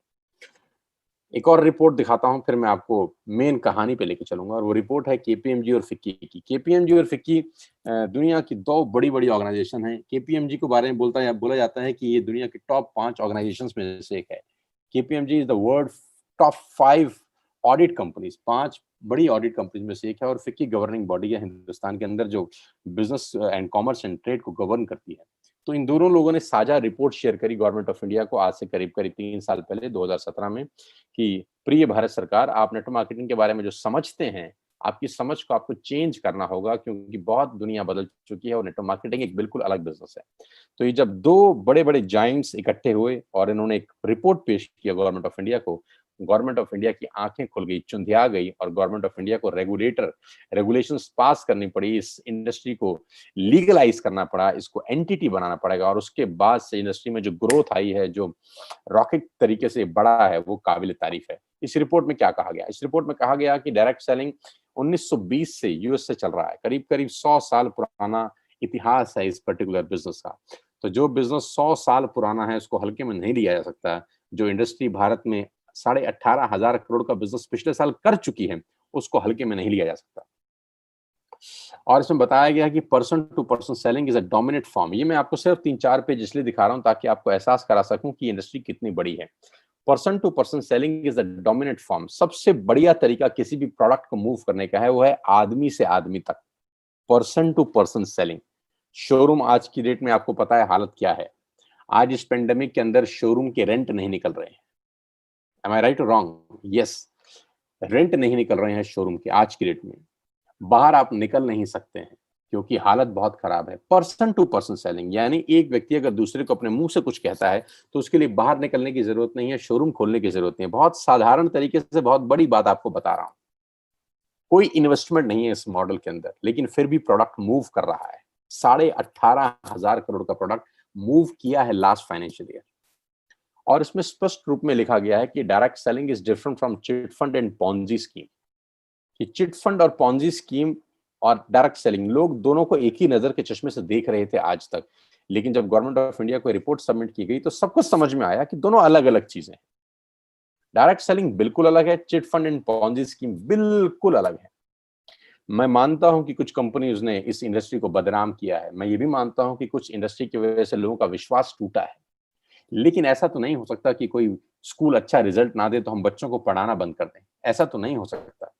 एक और रिपोर्ट दिखाता हूं, फिर मैं आपको मेन कहानी पे लेके चलूंगा, और वो रिपोर्ट है केपीएमजी और फिक्की की। केपीएमजी और फिक्की दुनिया की दो बड़ी बड़ी ऑर्गेनाइजेशन हैं। केपीएमजी के बारे में बोला जाता है कि ये दुनिया की टॉप 5 ऑर्गेनाइजेशंस में से एक है। KPMG is the world top 5 audit companies, 5 बड़ी ऑडिट कंपनीज में से एक है। और फिक्की गवर्निंग बॉडी है हिंदुस्तान के अंदर जो business and commerce and trade को गवर्न करती है। तो इन दोनों लोगों ने साझा रिपोर्ट शेयर करी गवर्नमेंट ऑफ इंडिया को आज से करीब करीब 3 साल पहले 2017 में, कि प्रिय भारत सरकार, आप नेटवर्क मार्केटिंग के बारे में जो समझते हैं, आपकी समझ को आपको चेंज करना होगा, क्योंकि बहुत दुनिया बदल चुकी है और नेटवर्क मार्केटिंग एक बिल्कुल अलग बिजनेस है। तो ये जब दो बड़े बड़े जाइंट्स इकट्ठे हुए और इन्होंने एक रिपोर्ट पेश किया गवर्नमेंट ऑफ इंडिया को, गवर्नमेंट ऑफ इंडिया की आंखें खुल गई, चुंधिया गई, और गवर्नमेंट ऑफ इंडिया को रेगुलेशंस पास करनी पड़ी, इस इंडस्ट्री को लीगलाइज करना पड़ा, इसको एंटिटी बनाना पड़ेगा। और उसके बाद से इंडस्ट्री में जो ग्रोथ आई है, जो रॉकेट तरीके से बढ़ा है, वो काबिल तारीफ है। इस रिपोर्ट में क्या कहा गया? इस रिपोर्ट में कहा गया कि डायरेक्ट सेलिंग 1920 से यूएस से चल रहा है, करीब करीब 100 साल पुराना इतिहास है इस पर्टिकुलर बिजनेस का। तो जो बिजनेस 100 साल पुराना है उसको हल्के में नहीं लिया जा सकता। जो इंडस्ट्री भारत में 18,500 करोड़ का बिजनेस पिछले साल कर चुकी है, उसको हल्के में नहीं लिया जा सकता। और इसमें बताया गया कि person to person selling is a dominant form. ये मैं आपको सिर्फ 3-4 पेज इसलिए दिखा रहा हूं ताकि आपको एहसास करा सकूं कि इंडस्ट्री कितनी बड़ी है। Person to person selling is a dominant form. सबसे बढ़िया तरीका किसी भी प्रोडक्ट को मूव करने का है वो है आदमी से आदमी तक, person to person selling. Showroom आज की डेट में आपको पता है हालत क्या है। आज इस पेंडेमिक के अंदर शोरूम के रेंट नहीं निकल रहे हैं। एम आई राइट और रॉन्ग? यस, रेंट नहीं निकल रहे हैं शोरूम के आज की डेट में। बाहर आप निकल नहीं सकते हैं क्योंकि हालत बहुत खराब है। पर्सन टू पर्सन सेलिंग यानी एक व्यक्ति अगर दूसरे को अपने मुंह से कुछ कहता है तो उसके लिए बाहर निकलने की जरूरत नहीं है, शोरूम खोलने की जरूरत नहीं है। बहुत साधारण तरीके से बहुत बड़ी बात आपको बता रहा हूं। कोई इन्वेस्टमेंट नहीं है इस मॉडल के अंदर, लेकिन फिर भी प्रोडक्ट मूव कर रहा है। 18,500 करोड़ का प्रोडक्ट मूव किया है लास्ट फाइनेंशियल ईयर। और इसमें स्पष्ट रूप में लिखा गया है कि direct selling is different from chit fund and Ponzi scheme. कि चिट फंड और पॉन्जी स्कीम और डायरेक्ट सेलिंग, लोग दोनों को एक ही नजर के चश्मे से देख रहे थे आज तक, लेकिन जब गवर्नमेंट ऑफ इंडिया को रिपोर्ट सबमिट की गई तो सबको समझ में आया कि दोनों अलग अलग चीजें हैं। डायरेक्ट सेलिंग बिल्कुल अलग है, chit fund and Ponzi scheme बिल्कुल अलग है। मैं मानता हूं कि कुछ कंपनीज ने इस इंडस्ट्री को बदनाम किया है, मैं ये भी मानता हूं कि कुछ इंडस्ट्री की वजह से लोगों का विश्वास टूटा है, लेकिन ऐसा तो नहीं हो सकता कि कोई स्कूल अच्छा रिजल्ट ना दे तो हम बच्चों को पढ़ाना बंद कर दें। ऐसा तो नहीं हो सकता।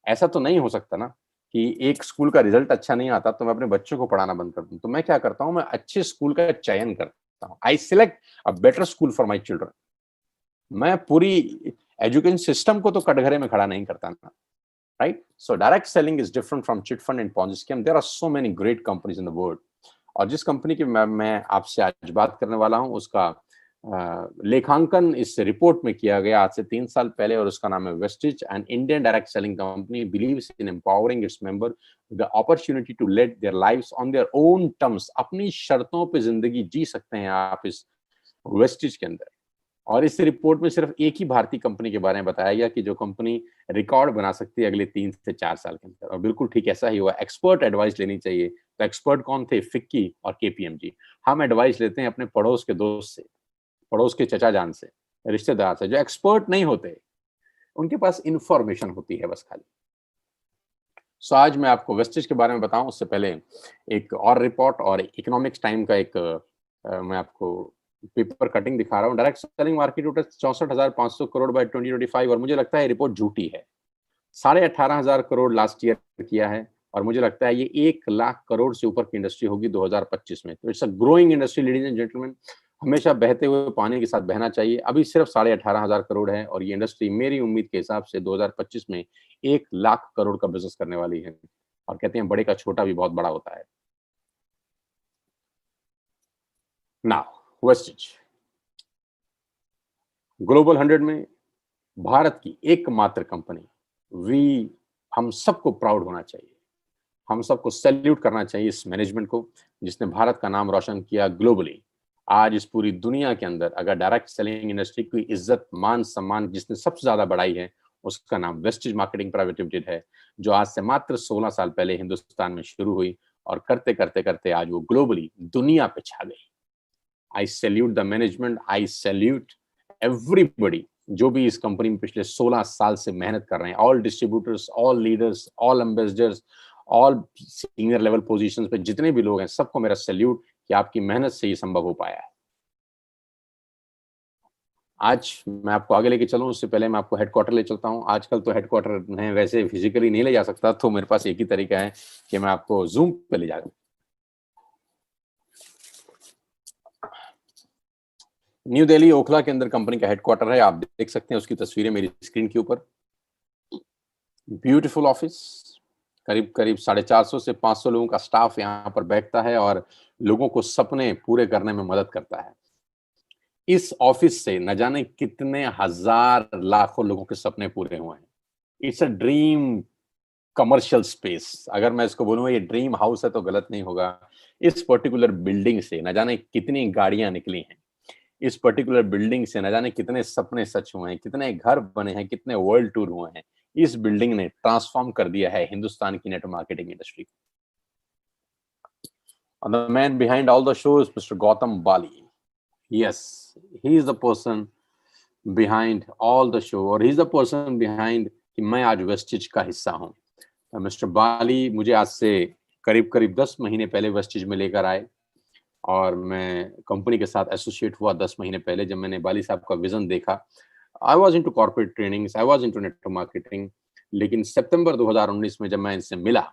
ऐसा तो नहीं हो सकता ना कि एक स्कूल का रिजल्ट अच्छा नहीं आता तो मैं अपने बच्चों को पढ़ाना बंद कर दूं। तो मैं क्या करता हूं, मैं अच्छे स्कूल का चयन करता हूं। आई select a better school for my children. मैं पूरी एजुकेशन सिस्टम को तो कटघरे में खड़ा नहीं करता ना, right? So direct selling is different from chit fund and Ponzi scheme. There are so many great companies in the world. और जिस कंपनी की मैं आपसे आज बात करने वाला हूं, उसका लेखांकन इस रिपोर्ट में किया गया आज से 3 साल पहले, और उसका नाम है Vestige. And Indian direct selling company believes in empowering its member the opportunity to led their lives on their own terms. अपनी शर्तों पे जिंदगी जी सकते हैं आप इस वेस्टिज के अंदर। और इस रिपोर्ट में सिर्फ एक ही भारतीय कंपनी के बारे में बताया गया कि जो कंपनी रिकॉर्ड बना सकती है अगले 3 से 4 साल के अंदर, और बिल्कुल ठीक ऐसा ही हुआ। एक्सपर्ट एडवाइस लेनी चाहिए, तो एक्सपर्ट कौन थे? फिक्की और केपीएमजी। हम एडवाइस लेते हैं अपने पड़ोस के दोस्त से, पड़ोस के चचा जान से, रिश्तेदार से, जो एक्सपर्ट नहीं होते, उनके पास इंफॉर्मेशन होती है बस खाली। सो आज मैं आपको वेस्टेज के बारे में बताऊं, उससे पहले एक और रिपोर्ट और इकोनॉमिक्स टाइम का एक मैं आपको पेपर कटिंग दिखा रहा हूं। Direct selling market total 64,500 crore by 2025, और मुझे लगता है रिपोर्ट झूठी है। 18,500 करोड़ लास्ट ईयर किया है, और मुझे लगता है ये 1 लाख करोड़ से ऊपर की इंडस्ट्री होगी 2025 में। तो it's a growing industry ladies and gentleman. हमेशा बहते हुए पानी के साथ बहना चाहिए। अभी सिर्फ 18,500 करोड़ है, और ये इंडस्ट्री मेरी उम्मीद के हिसाब से 2025 में 1 लाख करोड़ का बिजनेस करने वाली है। और कहते हैं बड़े का छोटा भी बहुत बड़ा होता है। नाउ वेस्टिज ग्लोबल 100 में भारत की एकमात्र कंपनी। वी हम सबको प्राउड होना चाहिए, हम सबको सैल्यूट करना चाहिए इस मैनेजमेंट को, जिसने भारत का नाम रोशन किया ग्लोबली। आज इस पूरी दुनिया के अंदर अगर डायरेक्ट सेलिंग इंडस्ट्री की इज्जत मान सम्मान जिसने सबसे ज्यादा बढ़ाई है, उसका नाम वेस्टिज मार्केटिंग प्राइवेट लिमिटेड है, जो आज से मात्र 16 साल पहले हिंदुस्तान में शुरू हुई, और करते करते करते आज वो ग्लोबली दुनिया पे छा गई। आई salute the management, I salute everybody जो भी इस कंपनी में पिछले 16 साल से मेहनत कर रहे हैं। All distributors, all leaders, all ambassadors, all senior level positions पे जितने भी लोग हैं, सबको मेरा सैल्यूट कि आपकी मेहनत से ये संभव हो पाया है। आज मैं आपको आगे लेके चलूं, उससे पहले मैं आपको हेडक्वार्टर ले चलता हूं। आजकल तो हेडक्वार्टर में वैसे फिजिकली नहीं ले जा सकता, तो मेरे पास एक ही तरीका है कि मैं आपको जूम पे ले जाऊं। न्यू दिल्ली ओखला के अंदर कंपनी का हेडक्वार्टर है। आप देख सकते हैं उसकी तस्वीरें मेरी स्क्रीन के ऊपर। ब्यूटीफुल ऑफिस, करीब करीब 450 से 500 लोगों का स्टाफ यहाँ पर बैठता है और लोगों को सपने पूरे करने में मदद करता है। इस ऑफिस से न जाने कितने हजार लाखों लोगों के सपने पूरे हुए हैं। It's a dream commercial space. अगर मैं इसको बोलूंगा ये ड्रीम हाउस है तो गलत नहीं होगा। इस पर्टिकुलर बिल्डिंग से न जाने कितनी गाड़ियां निकली हैं। इस पर्टिकुलर बिल्डिंग से न जाने कितने सपने सच हुए हैं, कितने घर बने हैं, कितने वर्ल्ड टूर हुए हैं। इस बिल्डिंग ने ट्रांसफॉर्म कर दिया है हिंदुस्तान की network marketing industry. And the man behind all the show is Mr. Gautam Bali. Yes, he is the person behind all the show, और he is the person behind कि मैं आज वेस्टिज का हिस्सा हूँ। मिस्टर बाली मुझे आज से करीब करीब 10 महीने पहले वेस्टिज में लेकर आए, और मैं कंपनी के साथ एसोसिएट हुआ 10 महीने पहले। जब मैंने बाली साहब का विजन देखा, I was into corporate trainings, I was into network marketing. लेकिन सितंबर 2019 में जब मैं इनसे मिला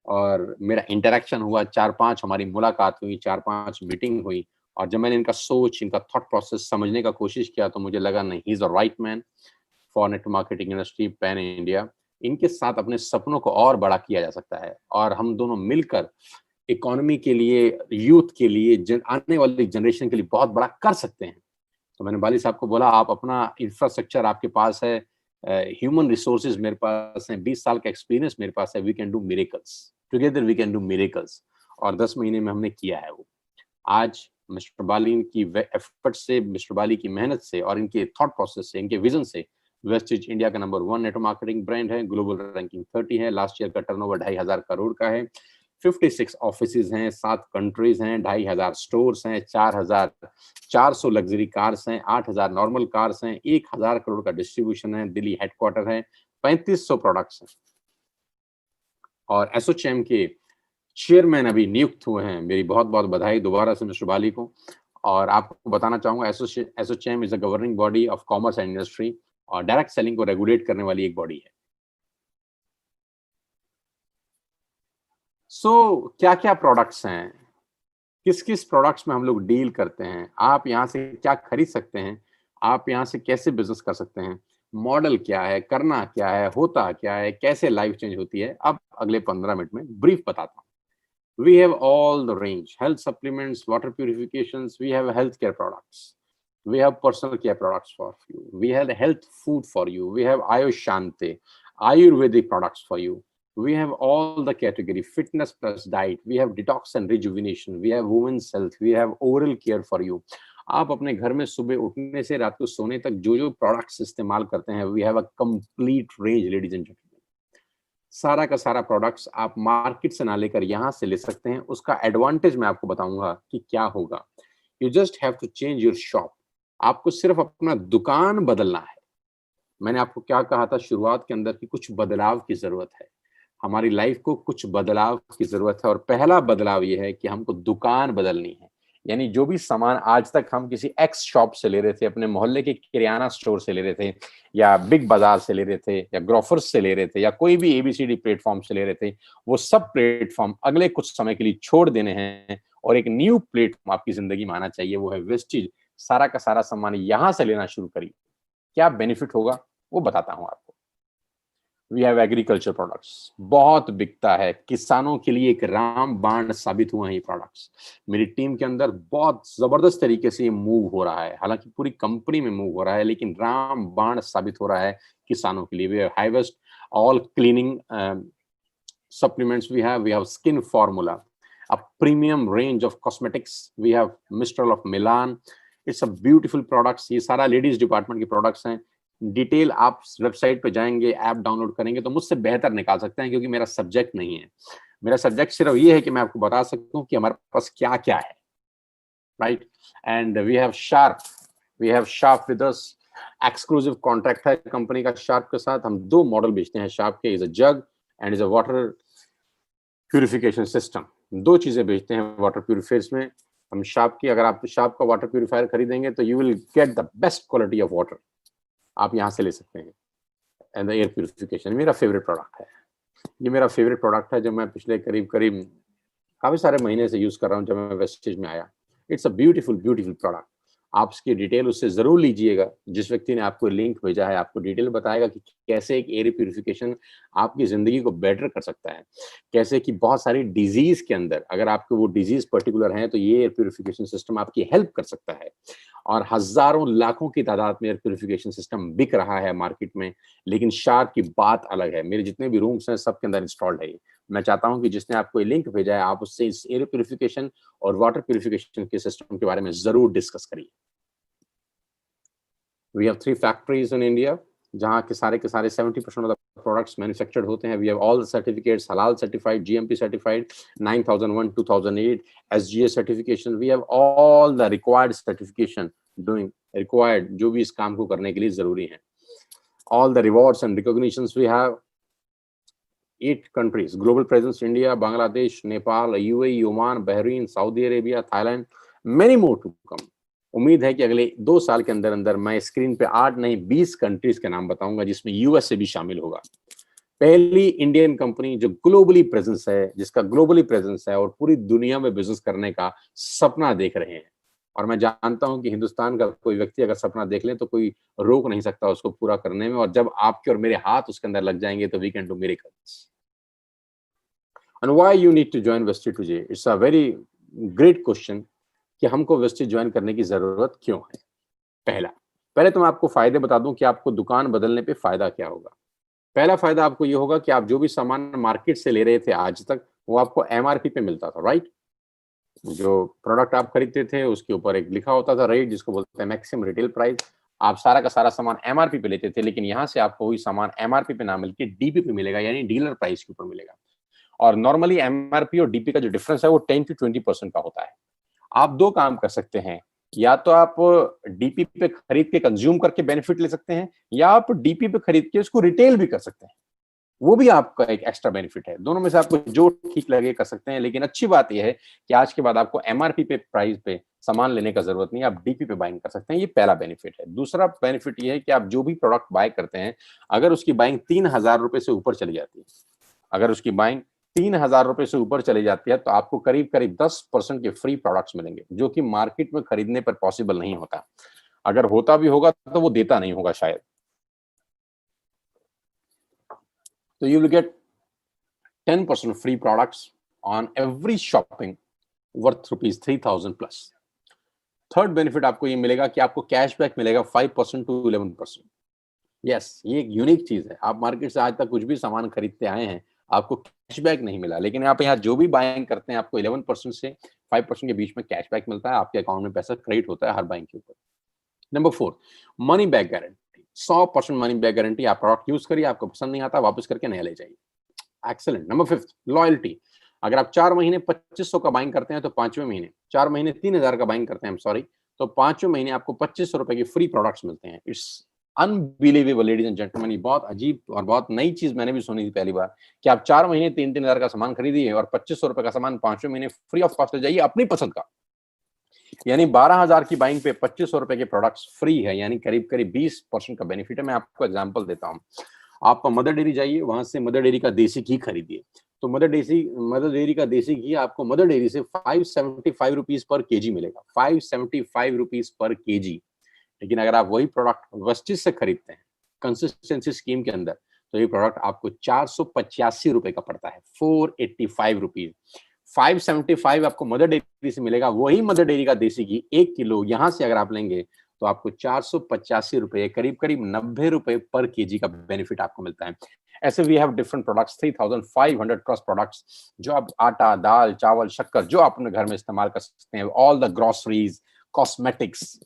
और मेरा इंटरेक्शन हुआ, 4-5 हमारी मुलाकात हुई, 4-5 मीटिंग हुई, और जब मैंने इनका सोच, इनका थॉट प्रोसेस समझने का कोशिश किया, तो मुझे लगा नहीं, he is the right man for network marketing industry pan India. इनके साथ अपने सपनों को और बड़ा किया जा सकता है, और हम दोनों मिलकर इकोनॉमी के लिए, यूथ के लिए, आने वाली जनरेशन के लिए बहुत बड़ा कर सकते हैं। तो मैंने बाली साहब को बोला, आप अपना इंफ्रास्ट्रक्चर आपके पास है, ह्यूमन रिसोर्सेज मेरे पास है, 20 साल का एक्सपीरियंस मेरे पास है, we can do miracles together, we can do miracles. और 10 महीने में हमने किया है वो। आज मिस्टर बाली की एफर्ट से, मिस्टर बाली की मेहनत से और इनके थॉट प्रोसेस से, इनके विजन से वेस्टिज इंडिया का नंबर 1 नेटवर्क मार्केटिंग ब्रांड है, ग्लोबल रैंकिंग 30 है, लास्ट ईयर का टर्नओवर 2,500 करोड़ का है, 56 ऑफिसेज हैं, 7 कंट्रीज हैं, 2,500 स्टोर्स हैं, 4,400 लग्जरी कार्स हैं, 8,000 नॉर्मल कार्स हैं, 1,000 करोड़ का डिस्ट्रीब्यूशन है, दिल्ली हेडक्वार्टर है, 3,500 प्रोडक्ट्स हैं। और एसोचैम के चेयरमैन अभी नियुक्त हुए हैं, मेरी बहुत बहुत बधाई दोबारा से मिस्टर बाली को। और आपको बताना चाहूंगा, ASSOCHAM is a governing body of commerce and industry और डायरेक्ट सेलिंग को रेगुलेट करने वाली एक बॉडी है। क्या क्या प्रोडक्ट्स हैं, किस किस प्रोडक्ट्स में हम लोग डील करते हैं, आप यहाँ से क्या खरीद सकते हैं, आप यहाँ से कैसे बिजनेस कर सकते हैं, मॉडल क्या है, करना क्या है, होता क्या है, कैसे लाइफ चेंज होती है, अब अगले 15 मिनट में ब्रीफ बताता हूँ। We have all the range, health supplements, water purifications, we have healthcare products. We have personal care products for you. We have health food for you. We have Ayushante, Ayurvedic products for you. We have all the category, fitness plus diet. We have detox and rejuvenation. We have women's health. We have oral care for you. आप अपने घर में सुबह उठने से रात को सोने तक जो जो प्रोडक्ट्स इस्तेमाल करते हैं, we have a complete range, ladies and gentlemen. सारा का सारा प्रोडक्ट्स आप मार्केट से ना लेकर यहां से ले सकते हैं। उसका एडवांटेज मैं आपको बताऊंगा कि क्या होगा। You just have to change your shop. आपको सिर्फ अपना दुकान बदलना है। मैंने आपको क्या कहा था शुरुआत के अंदर कि कुछ बदलाव की जरूरत है। हमारी लाइफ को कुछ बदलाव की जरूरत है और पहला बदलाव यह है कि हमको दुकान बदलनी है। यानी जो भी सामान आज तक हम किसी एक्स शॉप से ले रहे थे, अपने मोहल्ले के किराना स्टोर से ले रहे थे, या बिग बाजार से ले रहे थे, या ग्रोफर्स से ले रहे थे, या कोई भी एबीसीडी प्लेटफॉर्म से ले रहे थे, वो सब प्लेटफॉर्म अगले कुछ समय के लिए छोड़ देने हैं और एक न्यू प्लेटफॉर्म आपकी जिंदगी में आना चाहिए, वो है वेस्टिज। सारा का सारा सामान यहां से लेना शुरू करिए। क्या बेनिफिट होगा वो बताता हूं आपको। वी हैव एग्रीकल्चर प्रोडक्ट्स, बहुत बिकता है, किसानों के लिए एक रामबाण साबित हुए हैं ये प्रोडक्ट्स। मेरी टीम के अंदर बहुत जबरदस्त तरीके से ये मूव हो रहा है, हालांकि पूरी कंपनी में मूव हो रहा है, लेकिन रामबाण साबित हो रहा है किसानों के लिए। We have highest all cleaning supplements we have skin formula, a premium range of cosmetics, we have Mistral of Milan. It's a beautiful products। ये सारा लेडीज डिपार्टमेंट के प्रोडक्ट्स हैं। डिटेल आप वेबसाइट पे जाएंगे, ऐप डाउनलोड करेंगे तो मुझसे बेहतर निकाल सकते हैं, क्योंकि मेरा सब्जेक्ट नहीं है। मेरा सब्जेक्ट सिर्फ ये है कि मैं आपको बता सकता हूँ कि हमारे पास क्या क्या है, right. And we have Sharp with us, exclusive contract है कंपनी का शार्प के साथ। हम 2 मॉडल बेचते हैं शार्प के, is a jug and is a water purification system. 2 चीजें बेचते हैं वाटर प्यूरिफायर्स में हम शार्प की। अगर आप शार्प का वाटर प्यूरिफायर खरीदेंगे तो you will get the best quality of water, आप यहाँ से ले सकते हैं। एंड द एयर प्यूरिफिकेशन मेरा फेवरेट प्रोडक्ट है। ये मेरा फेवरेट प्रोडक्ट है जो मैं पिछले करीब काफी सारे महीने से यूज कर रहा हूँ जब मैं वेस्टेज में आया। It's a beautiful product. आप इसकी डिटेल उससे जरूर लीजिएगा। जिस व्यक्ति ने आपको लिंक भेजा है आपको डिटेल बताएगा कि कैसे एक एयर प्यूरिफिकेशन आपकी जिंदगी को बेटर कर सकता है, कैसे कि बहुत सारी डिजीज के अंदर अगर आपको वो डिजीज पर्टिकुलर है तो ये एयर प्यूरिफिकेशन सिस्टम आपकी हेल्प कर सकता है। और हजारों लाखों की तादाद में एयर प्यूरिफिकेशन सिस्टम बिक रहा है मार्केट में, लेकिन शार्प की बात अलग है। मेरे जितने भी रूम्स हैं सबके अंदर इंस्टॉल्ड है। मैं चाहता हूं कि जिसने आपको ये लिंक भेजा है आप उससे इस एयर प्यूरिफिकेशन और वाटर प्यूरिफिकेशन के सिस्टम के बारे में जरूर डिस्कस करिए। We have 3 factories in India जहां के सारे 70% ऑफ द प्रोडक्ट्स मैन्युफैक्चर्ड होते हैं। We have all the certificates, halal certified, GMP certified, 9001 2008 SGA certification. We have all the required certification doing required, जो भी इस काम को करने के लिए जरूरी है। All the rewards and recognitions we have. 8 countries, global presence, India, Bangladesh, Nepal, UAE, Oman, Bahrain, Saudi Arabia, Thailand, many more to come। उम्मीद है कि अगले 2 साल के अंदर अंदर मैं स्क्रीन पे 8 नहीं 20 कंट्रीज के नाम बताऊंगा, जिसमें यूएसए भी शामिल होगा। पहली इंडियन कंपनी जो ग्लोबली प्रेजेंस है, जिसका ग्लोबली प्रेजेंस है और पूरी दुनिया में बिजनेस करने का सपना देख रहे हैं। और मैं जानता हूं कि हिंदुस्तान का कोई व्यक्ति अगर सपना देख ले तो कोई रोक नहीं सकता उसको पूरा करने में। और जब आपके और मेरे हाथ उसके अंदर लग जाएंगे तो we can do miracles. And why you need to join Vestige today? It's a very great question कि हमको Vestige ज्वाइन करने की जरूरत क्यों है। पहला, पहले तो मैं आपको फायदे बता दूं कि आपको दुकान बदलने पे फायदा क्या होगा। पहला फायदा आपको ये होगा कि आप जो भी सामान मार्केट से ले रहे थे आज तक, वो आपको एमआरपी पे मिलता था, राइट। जो प्रोडक्ट आप खरीदते थे उसके ऊपर एक लिखा होता था रेट, जिसको बोलते हैं मैक्सिमम रिटेल प्राइस। आप सारा का सारा सामान एमआरपी पे लेते थे, लेकिन यहाँ से आपको वही सामान एमआरपी पे ना मिलकर डीपी पे मिलेगा, यानी डीलर प्राइस के ऊपर मिलेगा। और नॉर्मली एमआरपी और डीपी का जो डिफरेंस है वो 10 to 20% का होता है। आप दो काम कर सकते हैं, या तो आप डीपी पे खरीद के कंज्यूम करके बेनिफिट ले सकते हैं, या आप डीपी पे खरीद के उसको रिटेल भी कर सकते हैं, वो भी आपका एक एक्स्ट्रा बेनिफिट है। दोनों में से आपको जो ठीक लगे कर सकते हैं, लेकिन अच्छी बात यह है कि आज के बाद आपको एमआरपी पे प्राइस पे सामान लेने का जरूरत नहीं, आप डीपी पे बाइंग कर सकते हैं। ये पहला बेनिफिट है। दूसरा बेनिफिट ये है कि आप जो भी प्रोडक्ट बाय करते हैं, अगर उसकी बाइंग 3,000 रुपए से ऊपर चली जाती है, अगर उसकी बाइंग 3,000 रुपए से ऊपर चली जाती है, तो आपको करीब करीब 10% के फ्री प्रोडक्ट्स मिलेंगे, जो कि मार्केट में खरीदने पर पॉसिबल नहीं होता। अगर होता भी होगा तो वो देता नहीं होगा शायद। तो you will get 10% free products on every shopping worth ₹3,000 plus. Third benefit आपको ये मिलेगा कि आपको कैशबैक मिलेगा 5% to 11%। यस, ये एक यूनिक चीज है। आप मार्केट से आज तक कुछ भी सामान खरीदते आए हैं, आपको कैशबैक नहीं मिला, लेकिन आप यहाँ जो भी बाइंग करते हैं आपको 11% से 5% के बीच में कैशबैक मिलता है। आपके अकाउंट में पैसा क्रेडिट होता है हर बाइंग के ऊपर। Number 4, money back guarantee. 100% money back guarantee. आप प्रोडक्ट यूज करिए, आपको पसंद नहीं आता, वापस करके नया ले जाइए। एक्सेलेंट। Number 5, loyalty. अगर आप 4 महीने 2500 का बाइंग करते हैं तो 5वें महीने, 4 महीने 3000 का बाइंग करते हैं, सॉरी, तो 5वें महीने आपको 2500 रुपए की फ्री प्रोडक्ट्स मिलते हैं। It's unbelievable ladies and gentlemen. ये बहुत अजीब और बहुत नई चीज मैंने भी सुनी थी पहली बार, कि आप 4 महीने 3,000 का सामान खरीदिए और 2500 रुपए का सामान 5वें महीने फ्री ऑफ कॉस्ट ले जाइए अपनी पसंद का। यानी 12,000 की बाइंग पे 2500 रुपए के प्रोडक्ट्स फ्री है, यानी करीब करीब 20% का बेनिफिट है। मैं आपको एग्जांपल देता हूं। आप मदर डेयरी जाइए, वहां से मदर डेयरी का देसी घी खरीदिए, तो मदर डेयरी का देसी घी आपको मदर डेयरी से 575 रुपीज पर केजी मिलेगा। 575 रुपीज पर केजी। लेकिन अगर आप वही प्रोडक्ट वेस्टिज से खरीदते हैं कंसिस्टेंसी स्कीम के अंदर, तो ये प्रोडक्ट आपको 485 रुपए का पड़ता है। 485 रुपीज। 575 आपको मदर डेयरी से मिलेगा, वही मदर डेयरी का देसी घी 1 किलो यहां से अगर आप लेंगे तो आपको 485 रुपए, करीब करीब 90 रुपए पर केजी का बेनिफिट आपको मिलता है। ऐसे we have different products, 3,500 plus products, जो आप आटा, दाल, चावल, शक्कर जो आप अपने घर में इस्तेमाल कर सकते हैं, all the groceries, cosmetics,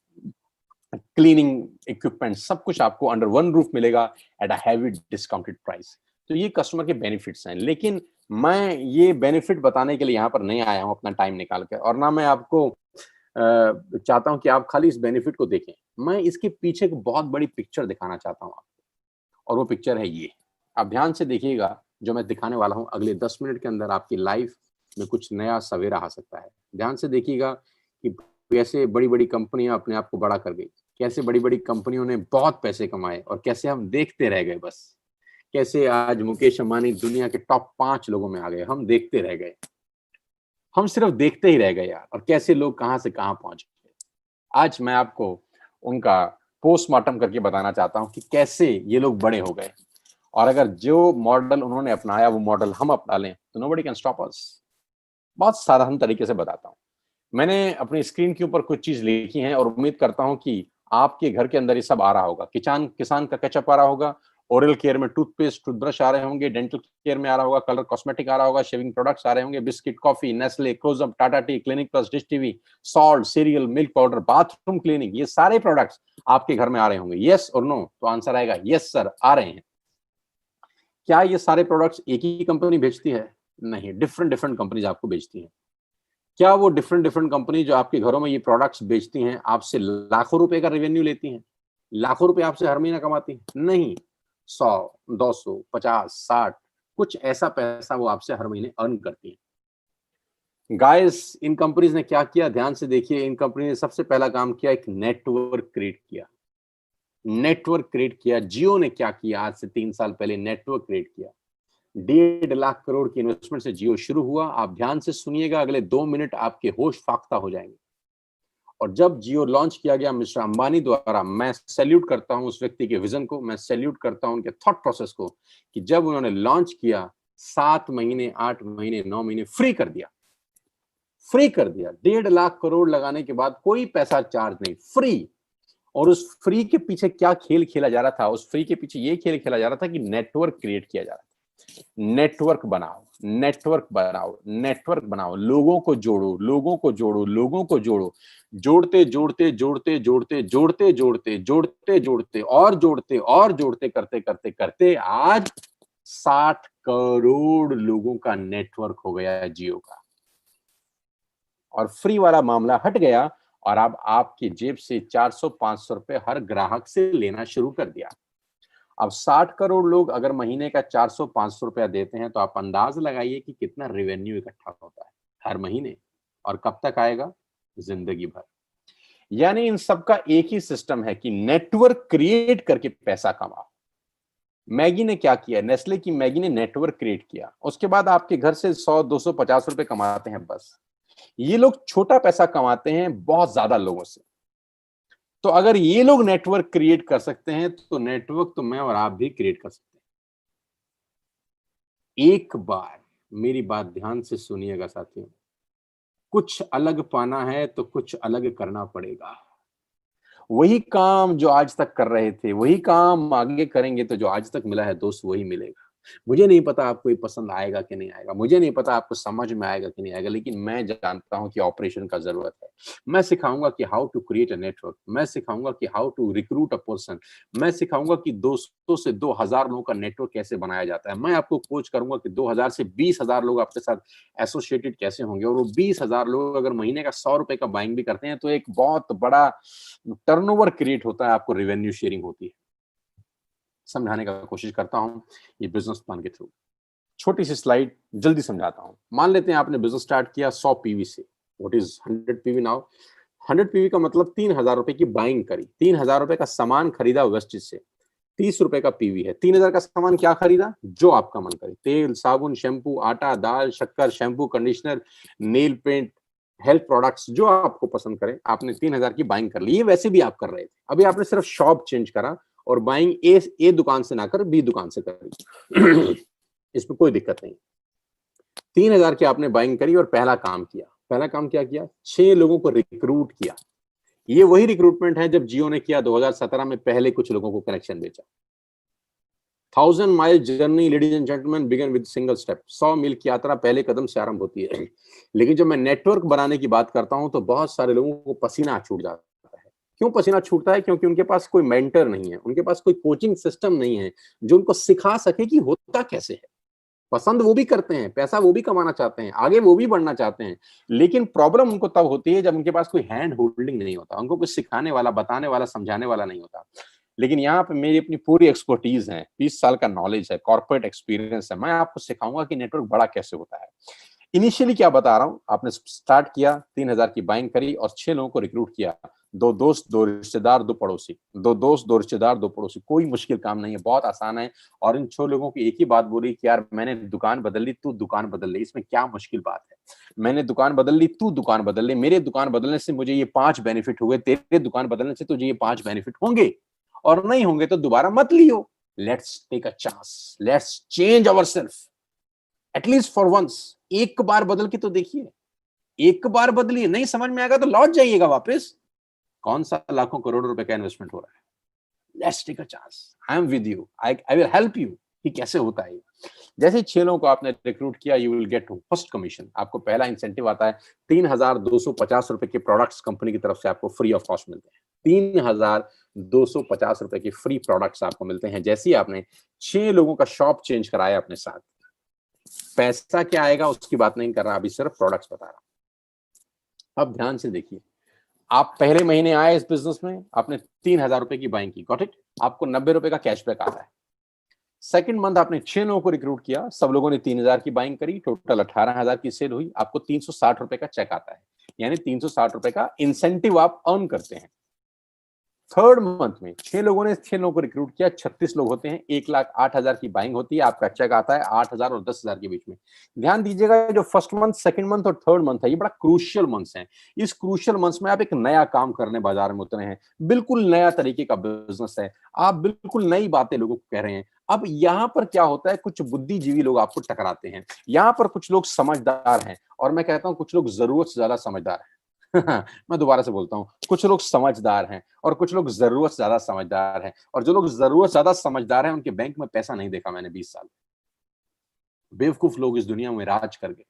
cleaning equipment, सब कुछ आपको अंडर वन रूफ मिलेगा at a heavy discounted price. तो ये कस्टमर के बेनिफिट्स हैं। लेकिन मैं ये बेनिफिट बताने के लिए यहाँ पर नहीं आया हूँ अपना टाइम निकाल कर, और ना मैं आपको चाहता हूं कि आप खाली इस बेनिफिट को देखें। मैं इसके पीछे एक बहुत बड़ी पिक्चर दिखाना चाहता हूं आपको, और वो पिक्चर है ये। आप ध्यान से देखिएगा, जो मैं दिखाने वाला हूं अगले 10 मिनट के अंदर आपकी लाइफ में कुछ नया सवेरा आ सकता है। ध्यान से देखिएगा कि कैसे बड़ी बड़ी कंपनियां अपने आप को बड़ा कर गई, कैसे बड़ी बड़ी कंपनियों ने बहुत पैसे कमाए और कैसे हम देखते रह गए बस। कैसे आज मुकेश अंबानी दुनिया के टॉप 5 लोगों में आ गए, हम देखते रह गए, हम सिर्फ देखते ही रह गए यार। और कैसे लोग कहां से कहां पहुंच गए। आज मैं आपको उनका पोस्टमार्टम करके बताना चाहता हूं कि कैसे ये लोग बड़े हो गए, और अगर जो मॉडल उन्होंने अपनाया वो मॉडल हम अपना लें तो नोबडी कैन स्टॉप अस। बहुत साधारण तरीके से बताता हूं। मैंने अपनी स्क्रीन के ऊपर कुछ चीज लिखी है और उम्मीद करता हूं कि आपके घर के अंदर ये सब आ रहा होगा। किसान का केचप आ रहा होगा, ओरल केयर में टूथपेस्ट, टूथब्रश आ रहे होंगे, डेंटल केयर में आ रहा होगा, कलर कॉस्मेटिक आ रहा होगा, शेविंग प्रोडक्ट्स आ रहे होंगे, biscuit, coffee, Nestle, Closeup, Tata Tea, Clinic Plus, Dish TV, salt, cereal, milk powder, bathroom cleaning, ये सारे प्रोडक्ट्स आपके घर में आ रहे होंगे। यस और नो? तो आंसर आएगा यस सर, आ रहे हैं। क्या ये सारे प्रोडक्ट्स एक ही कंपनी बेचती है? नहीं, डिफरेंट डिफरेंट कंपनीज आपको बेचती हैं। क्या वो डिफरेंट डिफरेंट कंपनी जो आपके घरों में ये प्रोडक्ट्स बेचती हैं आपसे लाखों रुपए का रेवेन्यू लेती हैं? लाखों रुपए आपसे हर महीना कमाती हैं? नहीं, 100, 200, 50, 60 कुछ ऐसा पैसा वो आपसे हर महीने अर्न करती हैं। गाइस, इन कंपनीज ने क्या किया, ध्यान से देखिए। इन कंपनी ने सबसे पहला काम किया, एक नेटवर्क क्रिएट किया। नेटवर्क क्रिएट किया। जियो ने क्या किया, आज से 3 साल पहले नेटवर्क क्रिएट किया। 1.5 लाख करोड़ की इन्वेस्टमेंट से जियो शुरू हुआ। आप ध्यान से सुनिएगा, अगले 2 मिनट आपके होश फाख्ता हो जाएंगे। और जब जियो लॉन्च किया गया मिस्टर अंबानी द्वारा, मैं सैल्यूट करता हूं उस व्यक्ति के विजन को, मैं सैल्यूट करता हूं उनके थॉट प्रोसेस को, कि जब उन्होंने लॉन्च किया 7 महीने, 8 महीने, 9 महीने फ्री कर दिया। फ्री कर दिया। 1.5 लाख करोड़ लगाने के बाद कोई पैसा चार्ज नहीं, फ्री। और उस फ्री के पीछे क्या खेल खेला जा रहा था? उस फ्री के पीछे ये खेल खेला जा रहा था कि नेटवर्क क्रिएट किया जा रहा था। नेटवर्क बनाओ, नेटवर्क बनाओ, नेटवर्क बनाओ, लोगों को जोड़ो, लोगों को जोड़ो, लोगों को जोड़ो, जोड़ते जोड़ते जोड़ते जोड़ते जोड़ते जोड़ते जोड़ते जोड़ते और जोड़ते और जोड़ते करते करते करते आज 60 करोड़ लोगों का नेटवर्क हो गया है जियो का। और फ्री वाला मामला हट गया और अब आपकी जेब से 400-500 रुपए हर ग्राहक से लेना शुरू कर दिया। अब 60 करोड़ लोग अगर महीने का 400-500 रुपया देते हैं तो आप अंदाज लगाइए कि कितना रेवेन्यू इकट्ठा होता है हर महीने, और कब तक आएगा? जिंदगी भर। यानी इन सबका एक ही सिस्टम है कि नेटवर्क क्रिएट करके पैसा कमाओ। मैगी ने क्या किया? नेस्ले की मैगी ने नेटवर्क क्रिएट किया, उसके बाद आपके घर से 100-250 रुपए कमाते हैं बस। ये लोग छोटा पैसा कमाते हैं बहुत ज्यादा लोगों से। तो अगर ये लोग नेटवर्क क्रिएट कर सकते हैं तो नेटवर्क तो मैं और आप भी क्रिएट कर सकते हैं। एक बार मेरी बात ध्यान से सुनिएगा साथियों, कुछ अलग पाना है तो कुछ अलग करना पड़ेगा। वही काम जो आज तक कर रहे थे वही काम आगे करेंगे तो जो आज तक मिला है दोस्त वही मिलेगा। मुझे नहीं पता आपको ये पसंद आएगा कि नहीं आएगा, मुझे नहीं पता आपको समझ में आएगा कि नहीं आएगा, लेकिन मैं जानता हूं कि ऑपरेशन का जरूरत है। मैं सिखाऊंगा कि how to create a network, मैं सिखाऊंगा कि how to recruit a person, मैं सिखाऊंगा कि 200 से 2000 लोगों का नेटवर्क कैसे बनाया जाता है। मैं आपको कोच करूंगा कि 2000 से 20,000 लोग आपके साथ एसोसिएटेड कैसे होंगे, और वो 20,000 लोग अगर महीने का 100 रुपए का बाइंग भी करते हैं तो एक बहुत बड़ा टर्नओवर क्रिएट होता है, आपको रेवेन्यू शेयरिंग होती है। समझाने का कोशिश करता हूं ये बिजनेस प्लान के थ्रू। छोटी सी स्लाइड जल्दी समझाता हूं। मान लेते हैं आपने बिजनेस स्टार्ट किया 100 पीवी से। What is 100 PV now? 100 PV का मतलब 3,000 रुपए की बाइंग करी, 3,000 रुपए का सामान खरीदा वेस्टेज से, 30 रुपए का पीवी है। 3,000 का सामान क्या खरीदा? जो आपका मन करे, तेल, साबुन, शैम्पू, आटा, दाल, शक्कर, shampoo, conditioner, nail paint, health products, जो आपको पसंद करे, आपने 3,000 की बाइंग कर ली। ये वैसे भी आप कर रहे थे, अभी आपने सिर्फ शॉप चेंज करा और बाइंग ए दुकान से ना कर बी दुकान से करी। इसमें कोई दिक्कत नहीं। 3,000 की आपने बाइंग करी और पहला काम किया। पहला काम क्या किया? 6 लोगों को रिक्रूट किया। ये वही रिक्रूटमेंट है जब जियो ने किया 2017 में, पहले कुछ लोगों को कनेक्शन बेचा। 1000 mile journey ladies and gentleman begin with single step. 100 मील की यात्रा पहले कदम से आरंभ होती है। लेकिन जब मैं नेटवर्क बनाने की बात करता हूं तो बहुत सारे लोगों को पसीना छूट जाता है। क्यों पसीना छूटता है? क्योंकि उनके पास कोई मेंटर नहीं है, उनके पास कोई कोचिंग सिस्टम नहीं है जो उनको सिखा सके कि होता कैसे है। पसंद वो भी करते हैं, पैसा वो भी कमाना चाहते हैं, आगे वो भी बढ़ना चाहते हैं, लेकिन प्रॉब्लम उनको तब होती है जब उनके पास कोई हैंड होल्डिंग नहीं होता, उनको कुछ सिखाने वाला, बताने वाला, समझाने वाला नहीं होता। लेकिन यहाँ पे मेरी अपनी पूरी एक्सपर्टीज है, 20 साल का नॉलेज है, कॉर्पोरेट एक्सपीरियंस है। मैं आपको सिखाऊंगा कि नेटवर्क बड़ा कैसे होता है। इनिशियली क्या बता रहा हूं, आपने स्टार्ट किया, 3,000 की बाइंग करी और 6 लोगों को रिक्रूट किया। 2 दोस्त, 2 रिश्तेदार, 2 पड़ोसी। 2 दोस्त, 2 रिश्तेदार, 2 पड़ोसी। कोई मुश्किल काम नहीं है, बहुत आसान है। और इन 6 लोगों की एक ही बात बोली कि यार मैंने दुकान बदल ली, तू दुकान बदल ले, इसमें क्या मुश्किल बात है? मैंने दुकान बदल ली, तू दुकान बदल ले, मेरे दुकान बदलने से मुझे ये 5 बेनिफिट हुए, तेरे दुकान बदलने से तुझे ये 5 बेनिफिट होंगे, और नहीं होंगे तो दोबारा मत लियो। Let's take a chance, let's change ourselves at least for once. एक बार बदल के तो देखिए, एक बार बदलिए, नहीं समझ में आएगा तो लौट जाइएगा वापस। कौन सा लाखों करोड़ों रुपए का इन्वेस्टमेंट हो रहा है? Let's take a chance, I am with you, I will help you कि कैसे होता है। जैसे 6 लोगों को आपने रिक्रूट किया, you will get first commission. आपको पहला इंसेंटिव आता है, 3,250 रुपए के प्रोडक्ट्स कंपनी की तरफ से आपको फ्री ऑफ कॉस्ट मिलते हैं। 3,250 रुपए के फ्री प्रोडक्ट्स आपको मिलते हैं जैसे ही आपने 6 लोगों का शॉप चेंज कराया अपने साथ। पैसा क्या आएगा उसकी बात नहीं कर रहा, अभी सिर्फ प्रोडक्ट्स बता रहा। अब ध्यान से देखिए, आप पहले महीने आए इस बिजनेस में, आपने 3,000 रुपए की बाइंग की, गॉट इट, आपको 90 रुपए का कैशबैक आता है। सेकंड मंथ आपने 6 लोगों को रिक्रूट किया, सब लोगों ने 3,000 की बाइंग करी, टोटल 18,000 की सेल हुई, आपको 360 रुपए का चेक आता है, यानी 360 रुपए का इंसेंटिव आप अर्न करते हैं। थर्ड मंथ में 6 लोगों ने 6 लोगों को रिक्रूट किया, 36 लोग होते हैं, 1,08,000 की बाइंग होती है, आपका चेक आता है 8,000 और 10,000 के बीच में। ध्यान दीजिएगा, जो फर्स्ट मंथ, सेकंड मंथ और थर्ड मंथ है, ये बड़ा क्रूशियल मंथ्स है। इस क्रूशियल मंथ्स में आप एक नया काम करने बाजार में उतरे हैं, बिल्कुल नया तरीके का बिजनेस है, आप बिल्कुल नई बातें लोगों को कह रहे हैं। अब यहाँ पर क्या होता है, कुछ बुद्धिजीवी लोग आपको टकराते हैं, यहाँ पर कुछ लोग समझदार हैं, और मैं कहता हूं कुछ लोग जरूरत से ज्यादा समझदार हैं। मैं दोबारा से बोलता हूँ, कुछ लोग समझदार हैं और कुछ लोग जरूरत से ज्यादा समझदार हैं, और जो लोग जरूरत से ज्यादा समझदार हैं उनके बैंक में पैसा नहीं देखा मैंने 20 साल। बेवकूफ लोग इस दुनिया में राज कर गए।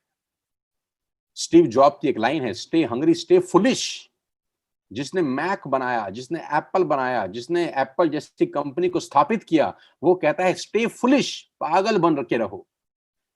स्टीव जॉब की एक लाइन है, स्टे हंग्री स्टे फुलिश। जिसने मैक बनाया, जिसने एप्पल बनाया, जिसने एप्पल जैसी कंपनी को स्थापित किया, वो कहता है स्टे फुलिश, पागल बन के रहो।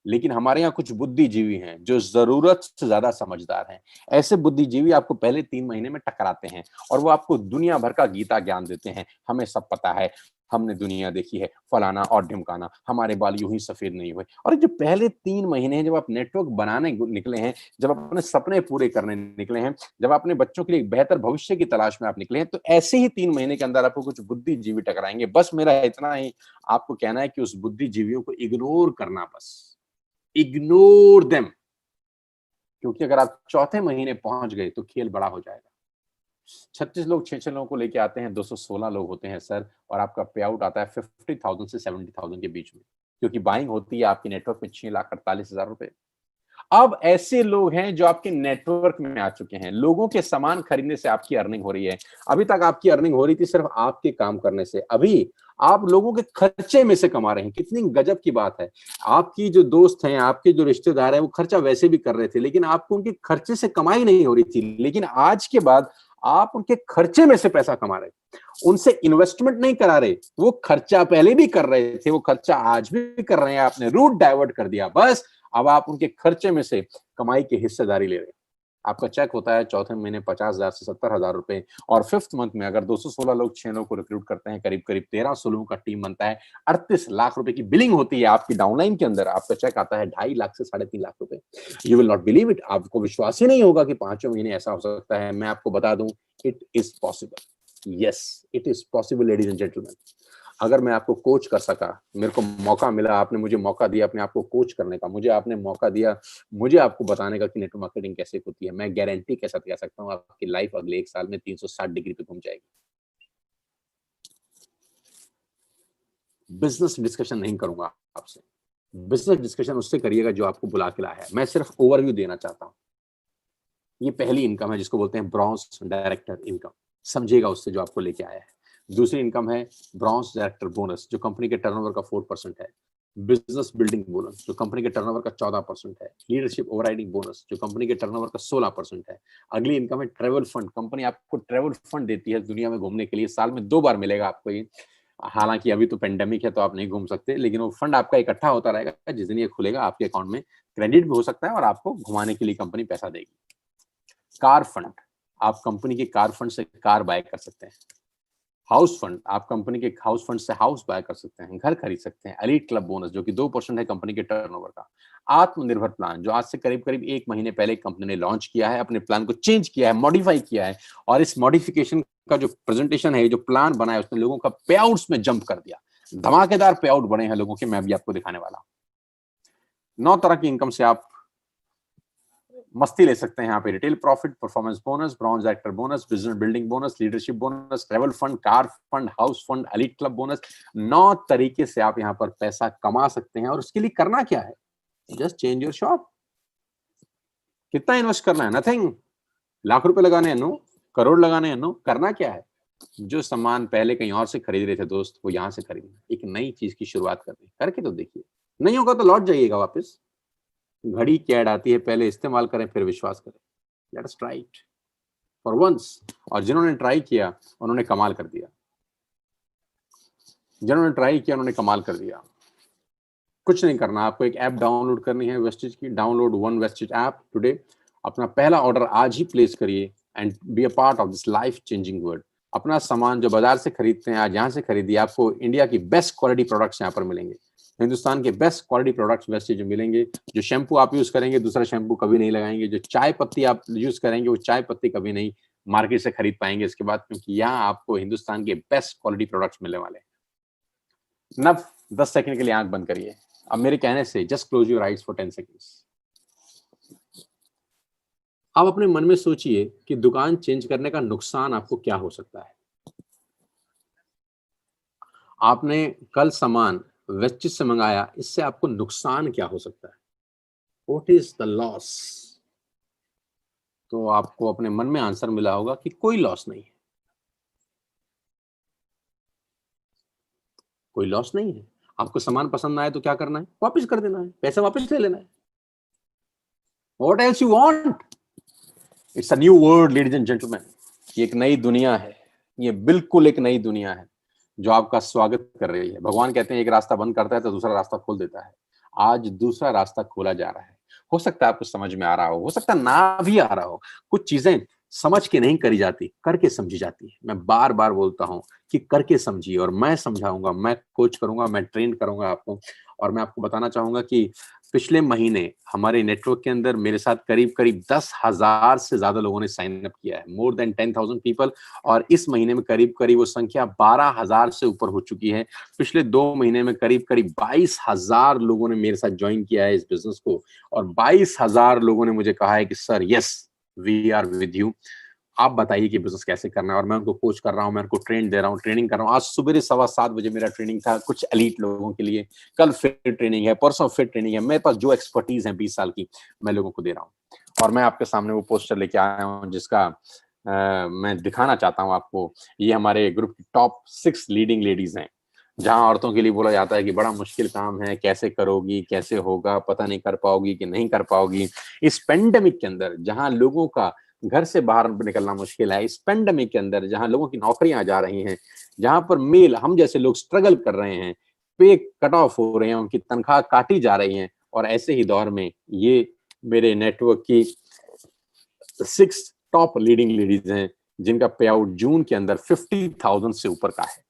लेकिन हमारे यहाँ कुछ बुद्धिजीवी हैं जो जरूरत से ज्यादा समझदार हैं। ऐसे बुद्धिजीवी आपको पहले 3 महीने में टकराते हैं और वो आपको दुनिया भर का गीता ज्ञान देते हैं। हमें सब पता है, हमने दुनिया देखी है, फलाना और ढिमकाना, हमारे बाल यूं ही सफेद नहीं हुए। और जो पहले 3 महीने हैं, जब आप नेटवर्क बनाने निकले हैं, जब आप अपने सपने पूरे करने निकले हैं, जब अपने बच्चों के लिए एक बेहतर भविष्य की तलाश में आप निकले हैं, तो ऐसे ही 3 महीने के अंदर आपको कुछ बुद्धिजीवी टकराएंगे। बस मेरा इतना ही आपको कहना है कि उस बुद्धिजीवियों को इग्नोर करना, बस इग्नोर देम। क्योंकि अगर आप चौथे महीने पहुंच गए तो खेल बड़ा हो जाएगा। 36 लोग 6 लोगों को लेके आते हैं, 216 लोग होते हैं सर, और आपका पे आउट आता है 50,000 से 70,000 के बीच में, क्योंकि बाइंग होती है आपके नेटवर्क में 6,48,000 रुपए। अब ऐसे लोग हैं जो आपके नेटवर्क में आ चुके हैं। लोगों के सामान खरीदने से आपकी अर्निंग हो रही है। अभी तक आपकी अर्निंग हो रही थी सिर्फ आपके काम करने से, अभी आप लोगों के खर्चे में से कमा रहे हैं। कितनी गजब की बात है। आपकी जो दोस्त हैं, आपके जो रिश्तेदार हैं, वो खर्चा वैसे भी कर रहे थे, लेकिन आपको उनके खर्चे से कमाई नहीं हो रही थी। लेकिन आज के बाद आप उनके खर्चे में से पैसा कमा रहे, उनसे इन्वेस्टमेंट नहीं करा रहे। वो खर्चा पहले भी कर रहे थे, वो खर्चा आज भी कर रहे हैं, आपने रूट डाइवर्ट कर दिया। बस अब आप उनके खर्चे में से कमाई की हिस्सेदारी ले रहे हैं। आपका चेक होता है चौथे महीने 50,000 से 70,000 रुपए, और फिफ्थ मंथ में अगर 216 लोग 6 लोग को रिक्रूट करते हैं, करीब करीब 1300 लोगों का टीम बनता है, 38 लाख रुपए की बिलिंग होती है आपकी डाउनलाइन के अंदर। आपका चेक आता है 2.5 लाख से 3.5 लाख रुपए। You will not believe it. आपको विश्वास ही नहीं होगा कि 5वें महीने ऐसा हो सकता है। मैं आपको बता दूं, it is possible. Yes, it is possible ladies and gentleman. अगर मैं आपको कोच कर सका, मेरे को मौका मिला, आपने मुझे मौका दिया अपने आप को कोच करने का, मुझे आपने मौका दिया मुझे आपको बताने का कि नेटवर्क मार्केटिंग कैसे होती है, मैं गारंटी के साथ कह सकता हूँ आपकी लाइफ अगले 1 साल में 360 डिग्री पे घूम जाएगी। बिजनेस डिस्कशन नहीं करूंगा आपसे। बिजनेस डिस्कशन उससे करिएगा जो आपको बुला के लाया है। मैं सिर्फ ओवरव्यू देना चाहता हूँ। ये पहली इनकम है जिसको बोलते हैं ब्रॉन्ज डायरेक्टर इनकम, समझिएगा उससे जो आपको लेके आया है। दूसरी इनकम है ब्रॉन्ज डायरेक्टर बोनस, जो कंपनी के टर्नओवर का 4% है। बिजनेस बिल्डिंग बोनस, जो कंपनी के टर्नओवर का 14% है। लीडरशिप ओवरराइडिंग बोनस, जो कंपनी के टर्नओवर का 16% है। अगली इनकम है ट्रेवल फंड, कंपनी आपको ट्रेवल फंड देती है दुनिया में घूमने के लिए, साल में 2 बार मिलेगा आपको ये। हालांकि अभी तो पेंडेमिक है तो आप नहीं घूम सकते, लेकिन वो फंड आपका इकट्ठा होता रहेगा, जिस दिन ये खुलेगा आपके अकाउंट में क्रेडिट भी हो सकता है और आपको घुमाने के लिए कंपनी पैसा देगी। कार फंड, आप कंपनी के कार फंड से कार बाय कर सकते हैं। हाउस फंड, आप कंपनी के हाउस फंड से हाउस बाय कर सकते हैं, घर खरीद सकते हैं। एलीट क्लब बोनस, जो कि 2% है कंपनी के टर्नओवर का। आत्मनिर्भर प्लान, जो आज से करीब करीब 1 महीने पहले कंपनी ने लॉन्च किया है, अपने प्लान को चेंज किया है, मॉडिफाई किया है, और इस मॉडिफिकेशन का जो प्रेजेंटेशन है, जो प्लान बना है, उसने लोगों का पे आउट्स में जंप कर दिया। धमाकेदार पे आउट बने हैं लोगों के, मैं अभी आपको दिखाने वाला हूं। 9 तरह की इनकम से आप मस्ती ले सकते हैं यहाँ पे। Retail profit, performance bonus, bronze director bonus, business building bonus, leadership bonus, travel fund, car fund, house fund, elite club bonus. 9 तरीके से आप यहाँ पर पैसा कमा सकते हैं, और उसके लिए करना क्या है? Just change your shop. कितना इन्वेस्ट करना है? नथिंग। लाख रुपए लगाने हैं? नो। करोड़ लगाने हैं? नो। करना क्या है? जो सामान पहले कहीं और से खरीद रहे थे दोस्त, वो यहाँ से खरीदना। एक नई चीज की शुरुआत करनी, करके तो देखिए। नहीं होगा तो लौट जाइएगा वापस। घड़ी की ऐड आती है, पहले इस्तेमाल करें फिर विश्वास करें। Let us try it for once. और जिन्होंने ट्राई किया उन्होंने कमाल कर दिया। जिन्होंने ट्राई किया उन्होंने कमाल कर दिया। कुछ नहीं करना, आपको एक ऐप डाउनलोड करनी है वेस्टेज की। Download one wastage app today. अपना पहला ऑर्डर आज ही प्लेस करिए and be a part of this life changing world. अपना सामान जो बाजार से खरीदते हैं आज यहाँ से खरीदिए। आपको इंडिया की बेस्ट क्वालिटी प्रोडक्ट्स यहाँ पर मिलेंगे। हिंदुस्तान के बेस्ट क्वालिटी प्रोडक्ट्स वेस्टेज मिलेंगे। जो शैम्पू आप यूज करेंगे दूसरा शैम्पू कभी नहीं लगाएंगे। जो चाय पत्ती आप यूज करेंगे वो चाय पत्ती कभी नहीं मार्केट से खरीद पाएंगे इसके बाद, क्योंकि यहाँ आपको हिंदुस्तान के बेस्ट क्वालिटी प्रोडक्ट्स मिलने वाले हैं। नब 10 सेकंड के लिए आंख बंद करिए। अब मेरे कहने से just close your eyes for 10 seconds. आप अपने मन में सोचिए कि दुकान चेंज करने का नुकसान आपको क्या हो सकता है। आपने कल सामान वेस्टेज से मंगाया, इससे आपको नुकसान क्या हो सकता है? What is the loss? तो आपको अपने मन में आंसर मिला होगा कि कोई लॉस नहीं है, कोई लॉस नहीं है। आपको सामान पसंद ना आए तो क्या करना है? वापस कर देना है, पैसा वापस ले लेना है। What else you want? It's a new world ladies and gentlemen. ये एक नई दुनिया है, ये बिल्कुल एक नई दुनिया है जो आपका स्वागत कर रही है। भगवान कहते हैं एक रास्ता बंद करता है तो दूसरा रास्ता खोल देता है। आज दूसरा रास्ता खोला जा रहा है। हो सकता है आपको समझ में आ रहा हो सकता है ना भी आ रहा हो। कुछ चीजें समझ के नहीं करी जाती, करके समझी जाती है। मैं बार बार बोलता हूं कि करके समझिए, और मैं समझाऊंगा, मैं कोच करूंगा, मैं ट्रेन करूंगा आपको। और मैं आपको बताना चाहूंगा कि पिछले महीने हमारे नेटवर्क के अंदर मेरे साथ करीब करीब 10,000 से ज्यादा लोगों ने साइन अप किया है, मोर देन 10,000 पीपल। और इस महीने में करीब करीब वो संख्या 12,000 से ऊपर हो चुकी है। पिछले 2 महीने में करीब करीब 22,000 लोगों ने मेरे साथ ज्वाइन किया है इस बिजनेस को, और 22,000 लोगों ने मुझे कहा है कि sir yes, we are with you. आप बताइए कि बिजनेस कैसे करना है। और मैं उनको कोच कर रहा हूँ, मैं उनको ट्रेनिंग दे रहा हूँ, ट्रेनिंग कर रहा हूँ। आज सुबह 7:15 मेरा ट्रेनिंग था कुछ एलीट लोगों के लिए। कल फिर ट्रेनिंग है, परसों फिर ट्रेनिंग है। मेरे पास जो एक्सपर्टीज है 20 साल की, मैं लोगों को दे रहा हूँ। और मैं आपके सामने वो पोस्टर लेके आया हूँ जिसका मैं दिखाना चाहता हूँ आपको। ये हमारे ग्रुप की टॉप 6 लीडिंग लेडीज हैं। जहां औरतों के लिए बोला जाता है कि बड़ा मुश्किल काम है, कैसे करोगी, कैसे होगा, पता नहीं कर पाओगी कि नहीं कर पाओगी। इस पेंडेमिक के अंदर जहां लोगों का घर से बाहर निकलना मुश्किल है, इस पेंडेमिक के अंदर जहां लोगों की नौकरियां जा रही हैं, जहां पर मेल हम जैसे लोग स्ट्रगल कर रहे हैं, पे कट ऑफ हो रहे हैं, उनकी तनख्वाह काटी जा रही है। और ऐसे ही दौर में ये मेरे नेटवर्क की 6 टॉप लीडिंग लेडीज हैं जिनका पे आउट जून के अंदर 50,000 से ऊपर का है।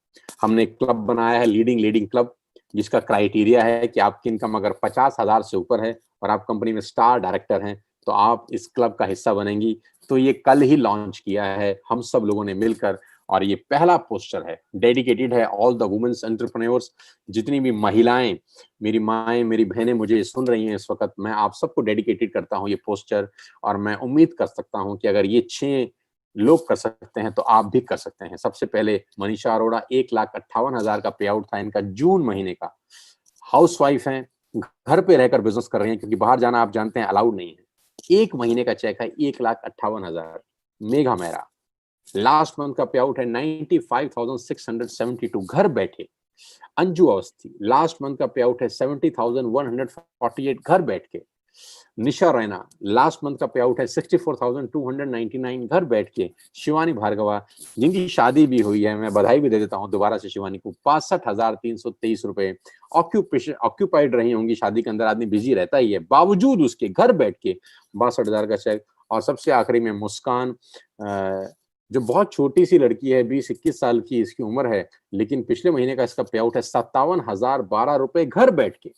हमने एक क्लब बनाया है, लीडिंग लीडिंग क्लब, जिसका क्राइटेरिया है कि आपकी इनकम अगर 50,000 से ऊपर है और आप कंपनी में स्टार डायरेक्टर हैं तो आप इस क्लब का हिस्सा बनेंगी। तो ये कल ही लॉन्च किया है हम सब लोगों ने मिलकर, और ये पहला पोस्टर है, डेडिकेटेड है ऑल द वुमेन्स एंटरप्रेन्योर्स। जितनी भी महिलाएं, मेरी माएं, मेरी बहनें मुझे सुन रही हैं इस वक्त, मैं आप सबको डेडिकेटेड करता हूं ये पोस्टर। और मैं उम्मीद कर सकता हूं कि अगर ये 6 लोग कर सकते हैं तो आप भी कर सकते हैं। सबसे पहले मनीषा अरोड़ा, 1,58,000 का पे आउट था इनका जून महीने का। हाउसवाइफ हैं, घर पे रहकर बिजनेस कर रही हैं क्योंकि बाहर जाना आप जानते हैं अलाउड नहीं है। 1 महीने का चेक है 1,58,000। मेघा मेहरा, लास्ट मंथ का पे आउट है 95,672, घर बैठे। अंजू अवस्थी, लास्ट मंथ का पे आउट है 70,148, घर बैठ के। निशा रैना, लास्ट मंथ का पे आउट है 64,299, घर बैठ के। शिवानी भार्गवा, जिनकी शादी भी हुई है, मैं बधाई भी दे देता हूं दोबारा से शिवानी को, 62,323 रुपए। ऑक्यूपाइड रही होंगी, शादी के अंदर आदमी बिजी रहता ही है, बावजूद उसके घर बैठ के 62,000 का चेक। और सबसे आखिरी में मुस्कान, जो बहुत छोटी सी लड़की है, 20-21 साल की इसकी उम्र है, लेकिन पिछले महीने का इसका पे आउट है 57,012 रुपए, घर बैठ के।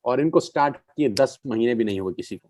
और इनको स्टार्ट किए 10 महीने भी नहीं हुए किसी को।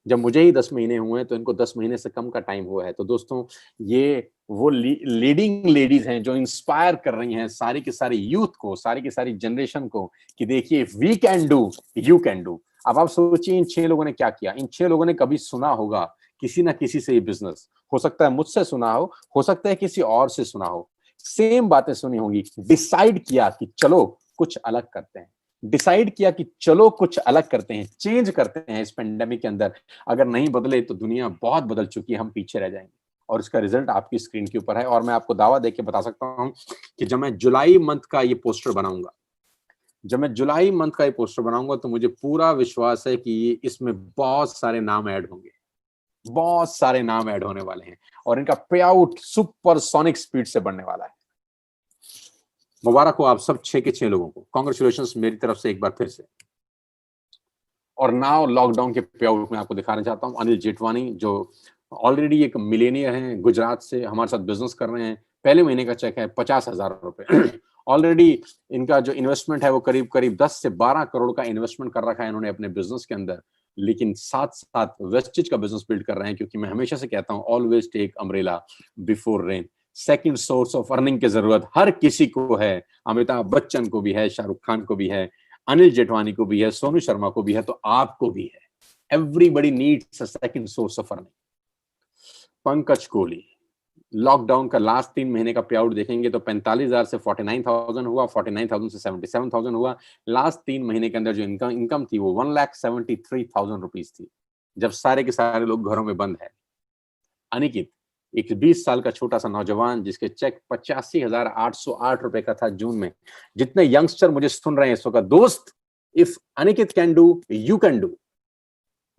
जब मुझे ही 10 महीने हुए हैं तो इनको 10 महीने से कम का टाइम हुआ है। तो दोस्तों, ये वो लीडिंग लेडीज हैं जो इंस्पायर कर रही हैं सारी की सारी यूथ को, सारी की सारी जनरेशन को, कि देखिए we can do, you can do. अब आप सोचिए इन 6 लोगों ने क्या किया। इन 6 लोगों ने कभी सुना होगा किसी ना किसी से ये बिजनेस, हो सकता है मुझसे सुना हो सकता है किसी और से सुना हो, सेम बातें सुनी होंगी। डिसाइड किया कि चलो कुछ अलग करते हैं, डिसाइड किया कि चलो कुछ अलग करते हैं, चेंज करते हैं इस पेंडेमिक के अंदर। अगर नहीं बदले तो दुनिया बहुत बदल चुकी है, हम पीछे रह जाएंगे। और इसका रिजल्ट आपकी स्क्रीन के ऊपर है। और मैं आपको दावा देके बता सकता हूं कि जब मैं जुलाई मंथ का ये पोस्टर बनाऊंगा, तो मुझे पूरा विश्वास है कि इसमें बहुत सारे नाम ऐड होंगे, बहुत सारे नाम ऐड होने वाले हैं, और इनका पे आउट सुपरसोनिक स्पीड से बढ़ने वाला है। मुबारक हो आप सब 6 के 6 लोगों को, कांग्रेचुलेशंस मेरी तरफ से एक बार फिर से। और नाउ लॉकडाउन के पे आउट में आपको दिखाना चाहता हूं अनिल जेठवानी, जो ऑलरेडी एक मिलेनियर हैं, गुजरात से हमारे साथ बिजनेस कर रहे हैं। पहले महीने का चेक है 50,000 रुपए। ऑलरेडी इनका जो इन्वेस्टमेंट है वो करीब करीब 10 से 12 करोड़ का इन्वेस्टमेंट कर रखा है इन्होंने अपने बिजनेस के अंदर। लेकिन साथ साथ वेस्टेज का बिजनेस बिल्ड कर रहे हैं, क्योंकि मैं हमेशा से कहता हूं always take umbrella before rain. Second source of earning की जरूरत हर किसी को है। अमिताभ बच्चन को भी है, शाहरुख खान को भी है, अनिल जेठवानी को भी है, सोनू शर्मा को भी है, तो आपको भी है। Everybody needs a second source of earning. Pankaj Kohli, lockdown का लास्ट 3 महीने का पे आउट देखेंगे तो 45,000 से 49,000 हुआ, 49,000 से 77,000 हुआ। लास्ट 3 महीने के अंदर जो इनकम थी वो 1,73,000 रुपीज थी, जब सारे के सारे लोग घरों में बंद है। अनिकेत, एक 20 साल का छोटा सा नौजवान जिसके चेक 85,808 रुपए का था जून में। जितने यंगस्टर मुझे सुन रहे हैं इस वक्त, दोस्त, if Aniket can do, you can do.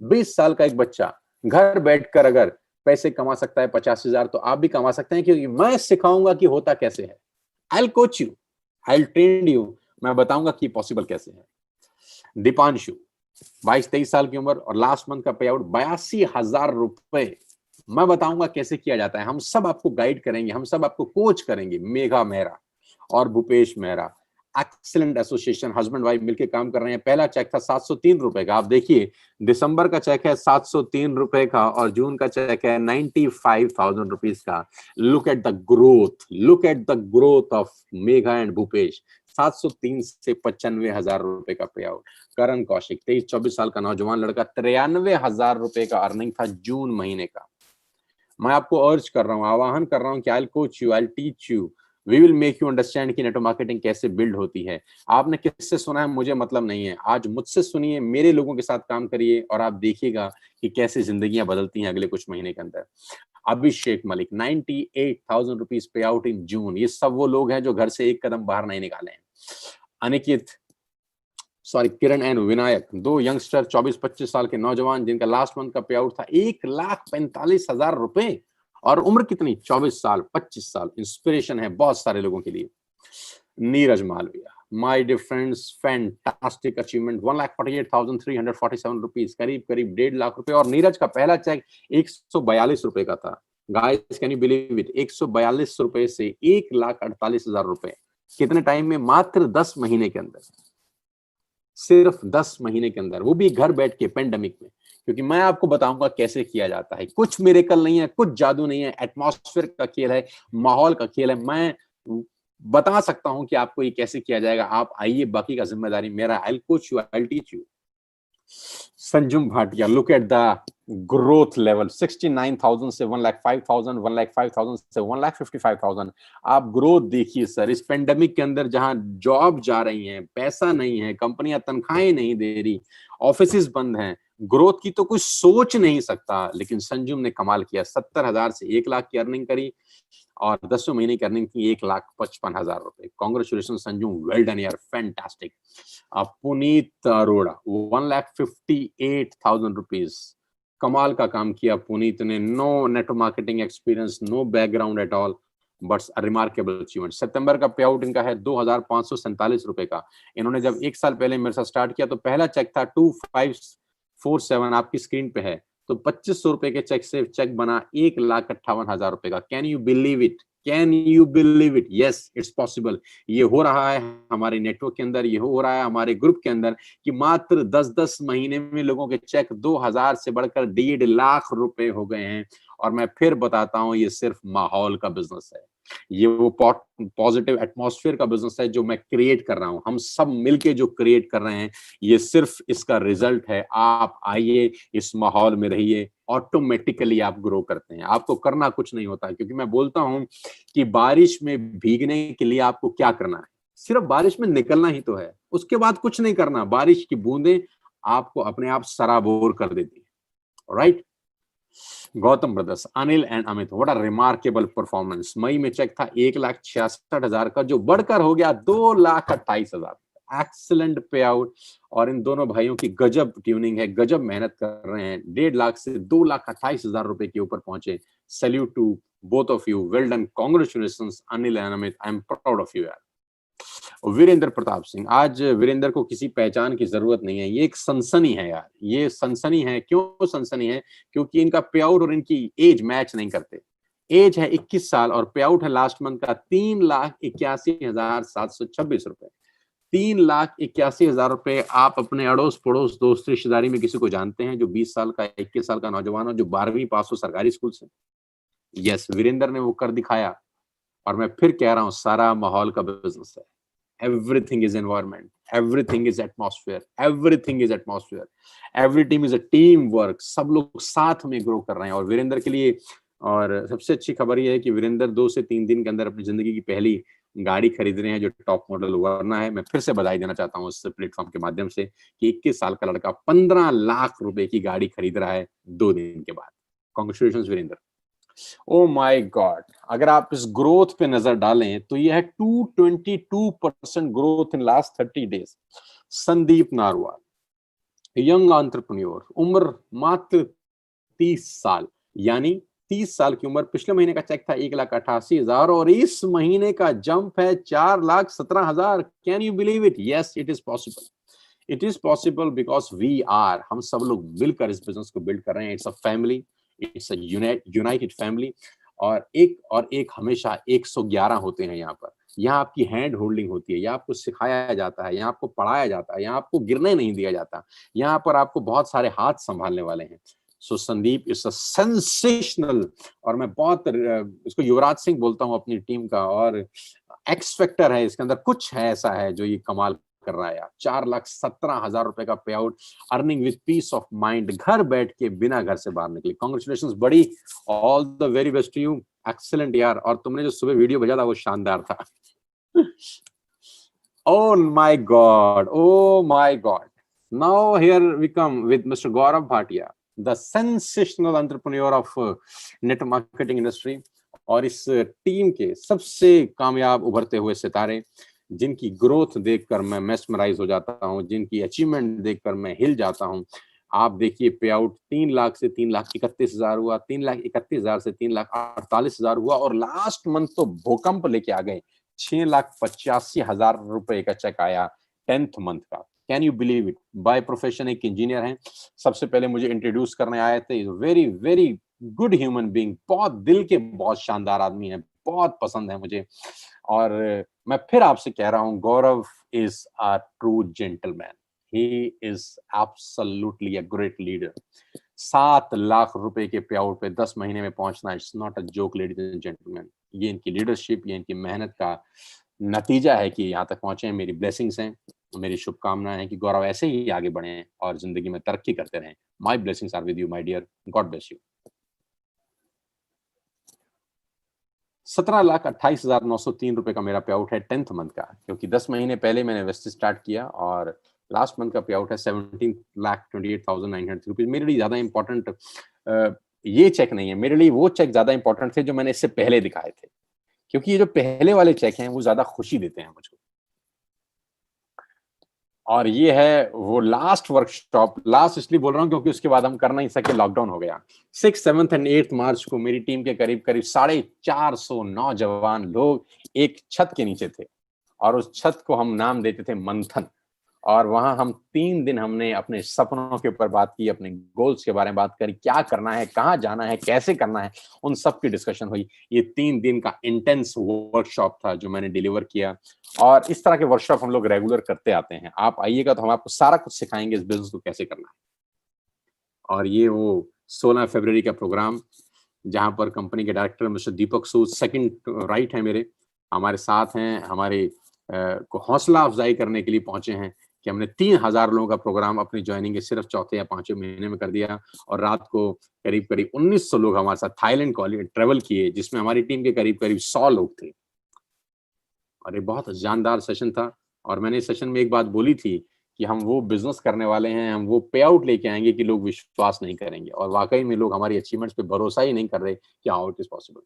20 साल का एक बच्चा घर बैठकर अगर पैसे कमा सकता है 50,000, तो आप भी कमा सकते हैं, क्योंकि मैं सिखाऊंगा कि होता कैसे है। आई will coach you, I will train you, मैं बताऊंगा कि पॉसिबल कैसे है। दीपांशु, 22-23 साल की उम्र और लास्ट मंथ का पे आउट 82,000 रुपए। मैं बताऊंगा कैसे किया जाता है, हम सब आपको गाइड करेंगे, हम सब आपको कोच करेंगे। मेघा मेहरा और Bhupesh Mehra, excellent association, husband wife मिलकर काम कर रहे हैं। पहला चेक था 703 रुपए का। आप देखिए, दिसंबर का चेक है 703 रुपए का और जून का चेक है 95,000 रुपीज का। Look at the growth, look at the growth of Megha and Bhupesh. 703 से 95,000 रुपए का पे आउट। करण कौशिक, 23-24 साल का नौजवान लड़का, 93,000 रुपए का अर्निंग था जून महीने का। मैं आपको अर्ज कर रहा हूं, आवाहन कर रहा हूं कि I will coach you, I will teach you, we will make you understand कि नेटवर्क मार्केटिंग कैसे बिल्ड होती है। आपने किससे सुना है मुझे मतलब नहीं है, आज मुझसे सुनिए, मेरे लोगों के साथ काम करिए और आप देखिएगा कि कैसे जिंदगियां बदलती हैं अगले कुछ महीने के अंदर। अभिषेक मलिक, 98,000 रुपीज पे आउट इन जून। ये सब वो लोग हैं जो घर से एक कदम बाहर नहीं निकाले हैं। अनिकेत, किरण एंड विनायक, दो यंगस्टर 24-25 साल के नौजवान जिनका लास्ट मंथ का पे आउट था 1,45,000 रुपए और उम्र कितनी, 24 साल, 25 साल। इंस्पिरेशन है बहुत सारे लोगों के लिए। Neeraj Malviya, my dear friends, fantastic achievement, 1,48,347 rupees, करीब करीब 1.5 लाख रुपए। और नीरज का पहला चेक 142 रुपए का था। Guys, can you believe it, 142 रुपए से 1,48,000 रुपए। कितने टाइम में, मात्र 10 महीने के अंदर, सिर्फ 10 महीने के अंदर, वो भी घर बैठ के पेंडेमिक में। क्योंकि मैं आपको बताऊंगा कैसे किया जाता है। कुछ मिरेकल नहीं है, कुछ जादू नहीं है, एटमॉस्फेयर का खेल है, माहौल का खेल है। मैं बता सकता हूं कि आपको ये कैसे किया जाएगा। आप आइए, बाकी का जिम्मेदारी मेरा। I will coach you, I will teach you. Sanjum Bhatia, look at the growth level, 69,000 से 1,05,000, 1,05,000 से 1,55,000। आप ग्रोथ देखिए सर। इस पेंडेमिक के अंदर जहां जॉब जा रही हैं, पैसा नहीं है, कंपनियां तनख्वाहें नहीं दे रही, ऑफिसेज बंद हैं, ग्रोथ की तो कुछ सोच नहीं सकता। लेकिन संजुम ने कमाल किया, 70,000 से 1 लाख की अर्निंग करी और 10 महीने की अर्निंग की 1,55,000 रुपए। कॉन्ग्रेचुलेशन संजुम, वेल डन यार, फैंटास्टिक। पुनीत अरोड़ा, 1,58,000 रुपीज। कमाल का काम किया पुनीत ने। No network marketing experience, no background at all, but remarkable achievement. सितंबर का पे आउट इनका है 2,547 रुपए का। इन्होंने जब 1 साल पहले मेरे साथ स्टार्ट किया तो पहला चेक था 2,547, आपकी स्क्रीन पे है। तो 2,500 रुपए के चेक से चेक बना 1,58,000 रुपए का। Can you believe it, can you believe it? Yes, it's possible. ये हो रहा है हमारे नेटवर्क के अंदर, ये हो रहा है हमारे ग्रुप के अंदर कि मात्र 10-10 महीने में लोगों के चेक 2,000 से बढ़कर 1.5 लाख रुपए हो गए हैं। और मैं फिर बताता हूं, ये सिर्फ माहौल का बिजनेस है, ये वो पॉजिटिव एटमॉस्फेयर का बिजनेस है जो मैं क्रिएट कर रहा हूं, हम सब मिलके जो क्रिएट कर रहे हैं, ये सिर्फ इसका रिजल्ट है। आप आइए, इस माहौल में रहिए, ऑटोमेटिकली आप ग्रो करते हैं। आपको करना कुछ नहीं होता है, क्योंकि मैं बोलता हूं कि बारिश में भीगने के लिए आपको क्या करना है, सिर्फ बारिश में निकलना ही तो है, उसके बाद कुछ नहीं करना। बारिश की बूंदें आपको अपने आप सराबोर कर देती है। Right? Gautam brothers, Anil and Amit, what a remarkable performance. मई में चेक था 1,66,000 का, जो बढ़कर हो गया 2,28,000। एक्सीलेंट पे आउट। और इन दोनों भाइयों की गजब ट्यूनिंग है, गजब मेहनत कर रहे हैं। 1.5 लाख से 2,28,000 रुपए के ऊपर पहुंचे। Salute to both of you, well done, congratulations Anil and Amit, I am proud of you यार। वीरेंद्र प्रताप सिंह, आज वीरेंद्र को किसी पहचान की जरूरत नहीं है, ये एक सनसनी है यार, ये सनसनी है। क्यों सनसनी है? क्योंकि इनका पे आउट और इनकी एज मैच नहीं करते। एज है 21 साल और पे आउट है लास्ट मंथ का 3,81,726 रुपए। 3,81,000 रुपए। आप अपने अड़ोस पड़ोस, दोस्त, रिश्तेदारी में किसी को जानते हैं जो 20 साल का, 21 साल का नौजवान हो, जो 12वीं पास हो सरकारी स्कूल से? यस, वीरेंद्र ने वो कर दिखाया। और मैं फिर कह रहा हूं, सारा माहौल का बिजनेस है। Everything is environment, everything is atmosphere, everything is atmosphere, every team is a team work। सब लोग साथ में ग्रो कर रहे हैं। और वीरेंद्र के लिए, और सबसे अच्छी खबर यह है कि वीरेंद्र 2 से 3 दिन के अंदर अपनी जिंदगी की पहली गाड़ी खरीद रहे हैं, जो टॉप मॉडल वरना है। मैं फिर से बधाई देना चाहता हूँ इस प्लेटफॉर्म के माध्यम से कि 21 साल का लड़का 15 लाख रुपए की गाड़ी खरीद रहा है 2 दिन के बाद। Congratulation Virendra. Oh my God, अगर आप इस ग्रोथ पे नजर डालें तो ये है 222% growth in last 30 days. Sandeep narwhal, young entrepreneur, उम्र मात्र 30 साल, यानी 30 साल की उम्र। पिछले महीने का चेक था 1,88,000 और इस महीने का जंप है 4,17,000। Can you believe it? Yes, it is possible. It is possible because we are, हम सब लोग मिलकर इस बिजनेस को बिल्ड कर रहे हैं। It's a family, it's a United family. और एक हमेशा 111 होते हैं यहाँ पर। यहाँ आपकी हैंड होल्डिंग होती है, यहाँ आपको सिखाया जाता है, यहाँ आपको पढ़ाया जाता है, यहाँ आपको गिरने नहीं दिया जाता, यहाँ पर आपको बहुत सारे हाथ संभालने वाले हैं। सो संदीप इज अ सेंसेशनल, और मैं बहुत इसको युवराज सिंह बोलता हूँ अपनी टीम का, और एक्स फैक्टर है इसके अंदर, कुछ है ऐसा है जो ये कमाल कर रहा है यार। 4,17,000 रुपए का पे out, earning with piece of mind, घर बैठ के बिना घर से बाहर निकले। कॉन्ग्रेचुलेशन बड़ी, all the very best to you. Excellent यार, और तुमने जो सुबह वीडियो भेजा था वो शानदार था। Oh my God. Oh my God. Now here we come with Mr. Gaurav Bhatia, the sensational entrepreneur of network marketing industry, और इस टीम के सबसे कामयाब उभरते हुए सितारे, जिनकी ग्रोथ देखकर मैं मेस्मराइज हो जाता हूं, जिनकी अचीवमेंट देखकर मैं हिल जाता हूं। आप देखिए, पे आउट 3 लाख से 3,31,000 हुआ, 3,31,000 से 3,48,000 हुआ, और लास्ट मंथ तो भूकंप लेके आ गए। 6,85,000 रुपए का चेक आया 10th मंथ का। Can you believe it? By profession एक इंजीनियर हैं। सबसे पहले मुझे इंट्रोड्यूस करने आए थे, very very good human being, बहुत दिल के बहुत शानदार आदमी है, बहुत पसंद है मुझे। और मैं फिर आपसे कह रहा हूं, Gaurav is a true gentleman, he is absolutely a great leader. 7 lakh रुपए के पे आउट पे 10 महीने में पहुंचना, it's not a joke ladies and gentlemen. ये इनकी लीडरशिप, ये इनकी मेहनत का नतीजा है कि यहाँ तक पहुंचे हैं। मेरी ब्लेसिंग्स हैं, मेरी शुभकामनाएं हैं कि गौरव ऐसे ही आगे बढ़े और जिंदगी में तरक्की करते रहें। My blessings are with you my dear, God bless you. 17,28,903 रुपए का मेरा पे आउट है 10th मंथ का, क्योंकि 10 महीने पहले मैंने वेस्ट स्टार्ट किया, और लास्ट मंथ का पे आउट है 17,28,900 रुपीज। मेरे लिए ज्यादा इंपॉर्टेंट ये चेक नहीं है, मेरे लिए वो चेक ज्यादा इंपॉर्टेंट थे जो मैंने इससे पहले दिखाए थे, क्योंकि ये जो पहले वाले चेक हैं वो ज्यादा खुशी देते हैं मुझको। और ये है वो लास्ट वर्कशॉप, लास्ट इसलिए बोल रहा हूँ क्योंकि उसके बाद हम कर नहीं सके, लॉकडाउन हो गया। 6, 7 एंड 8 मार्च को मेरी टीम के करीब करीब 450 नौजवान लोग एक छत के नीचे थे, और उस छत को हम नाम देते थे मंथन। और वहां हम 3 दिन हमने अपने सपनों के ऊपर बात की, अपने गोल्स के बारे में बात करी, क्या करना है, कहाँ जाना है, कैसे करना है, उन सब की डिस्कशन हुई। ये 3 दिन का इंटेंस वर्कशॉप था जो मैंने डिलीवर किया, और इस तरह के वर्कशॉप हम लोग रेगुलर करते आते हैं। आप आइएगा तो हम आपको सारा कुछ सिखाएंगे इस बिजनेस को कैसे करना है। और ये वो 16 फरवरी का प्रोग्राम, जहां पर कंपनी के डायरेक्टर मिस्टर दीपक सूद सेकंड राइट है मेरे, हमारे साथ हैं, हमारे को हौसला अफजाई करने के लिए पहुंचे हैं कि हमने 3,000 लोगों का प्रोग्राम अपनी ज्वाइनिंग के सिर्फ चौथे या 5वें महीने में कर दिया। और रात को करीब करीब 1900 लोग हमारे साथ थाईलैंड ट्रेवल किए, जिसमें हमारी टीम के करीब करीब 100 लोग थे। और ये बहुत जानदार सेशन था। और मैंने इस सेशन में एक बात बोली थी कि हम वो बिजनेस करने वाले हैं, हम वो पे आउट लेके आएंगे कि लोग विश्वास नहीं करेंगे, और वाकई में लोग हमारी अचीवमेंट्स पे भरोसा ही नहीं कर रहे कि how it is possible.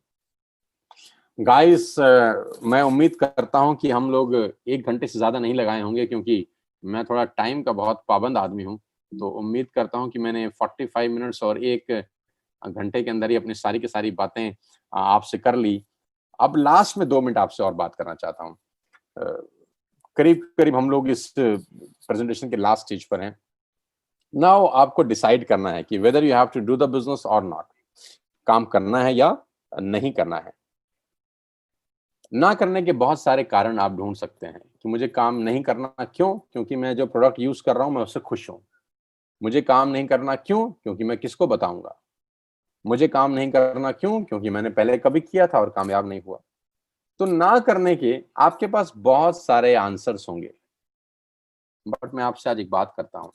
Guys, मैं उम्मीद करता हूं कि हम लोग 1 घंटे से ज्यादा नहीं लगाए होंगे, क्योंकि मैं थोड़ा टाइम का बहुत पाबंद आदमी हूं। तो उम्मीद करता हूं कि मैंने 45 मिनट्स और 1 घंटे के अंदर ही अपनी सारी की सारी बातें आपसे कर ली। अब लास्ट में 2 मिनट आपसे और बात करना चाहता हूं। करीब करीब हम लोग इस प्रेजेंटेशन के लास्ट स्टेज पर हैं। नाउ आपको डिसाइड करना है कि whether you have to do the business और नॉट, काम करना है या नहीं करना है। ना करने के बहुत सारे कारण आप ढूंढ सकते हैं कि मुझे काम नहीं करना क्यों, क्योंकि मैं जो प्रोडक्ट यूज कर रहा हूं मैं उससे खुश हूं। मुझे काम नहीं करना क्यों, क्योंकि मैं किसको बताऊंगा। मुझे काम नहीं करना क्यों, क्योंकि मैंने पहले कभी किया था और कामयाब नहीं हुआ। तो ना करने के आपके पास बहुत सारे आंसर्स होंगे, बट मैं आपसे आज एक बात करता हूं,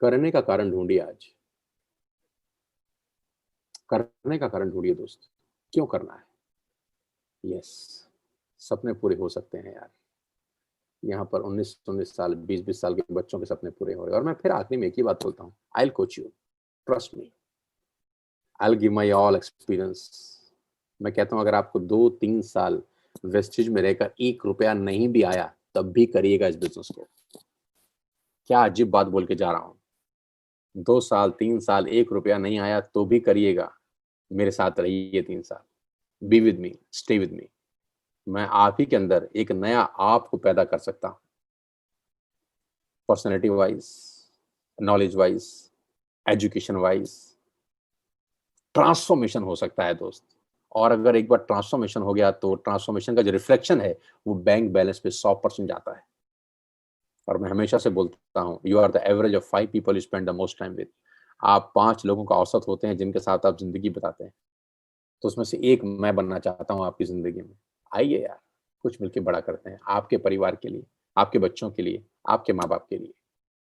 करने का कारण ढूंढिए। आज करने का कारण ढूंढिए दोस्त, क्यों करना है। यस, सपने पूरे हो सकते हैं यार। यहाँ पर 19-19 साल 20-20 साल के बच्चों के सपने पूरे हो रहे हैं। और मैं फिर आखिरी में एक ही बात बोलता हूँ, आई will coach you, trust me. I'll give my all experience. मैं कहता हूँ अगर आपको 2-3 साल वेस्टेज में रहकर 1 रुपया नहीं भी आया तब भी करिएगा इस बिजनेस को। क्या अजीब बात बोल के जा रहा हूँ। 2 साल 3 साल 1 रुपया नहीं आया तो भी करिएगा। मेरे साथ रहिए 3 साल। Be with me, stay with me. मैं आप ही के अंदर एक नया आपको पैदा कर सकता हूँ। Personality wise, knowledge wise, education wise transformation हो सकता है दोस्त। और अगर एक बार ट्रांसफॉर्मेशन हो गया तो ट्रांसफॉर्मेशन का जो रिफ्लेक्शन है वो बैंक बैलेंस पे 100% जाता है। और मैं हमेशा से बोलता हूँ, you are the average of 5 people you spend the most time with. आप 5 लोगों का औसत होते हैं जिनके साथ आप जिंदगी बिताते हैं। तो उसमें से एक मैं बनना चाहता हूँ आपकी जिंदगी में। आइए यार, कुछ मिलकर बड़ा करते हैं, आपके परिवार के लिए, आपके बच्चों के लिए, आपके माँ बाप के लिए।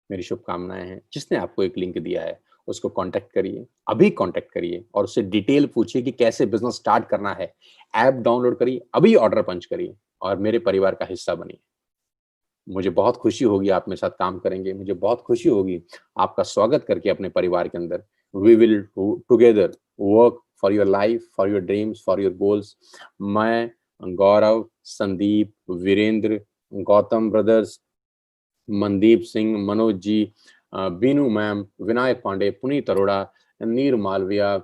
मेरी शुभकामनाएं हैं। जिसने आपको एक लिंक दिया है उसको कांटेक्ट करिए, अभी कांटेक्ट करिए और उससे डिटेल पूछिए कि कैसे बिजनेस स्टार्ट करना है। ऐप डाउनलोड करिए, अभी ऑर्डर पंच करिए और मेरे परिवार का हिस्सा बनिए। मुझे बहुत खुशी होगी आप मेरे साथ काम करेंगे। मुझे बहुत खुशी होगी आपका स्वागत करके अपने परिवार के अंदर। We will together work for your life, for your dreams, for your goals. मैं, गौरव, संदीप, वीरेंद्र, गौतम ब्रदर्स, मनदीप सिंह, मनोज जी, बीनू मैम, विनायक पांडे, पुनीत अरोड़ा, नीर मालविया,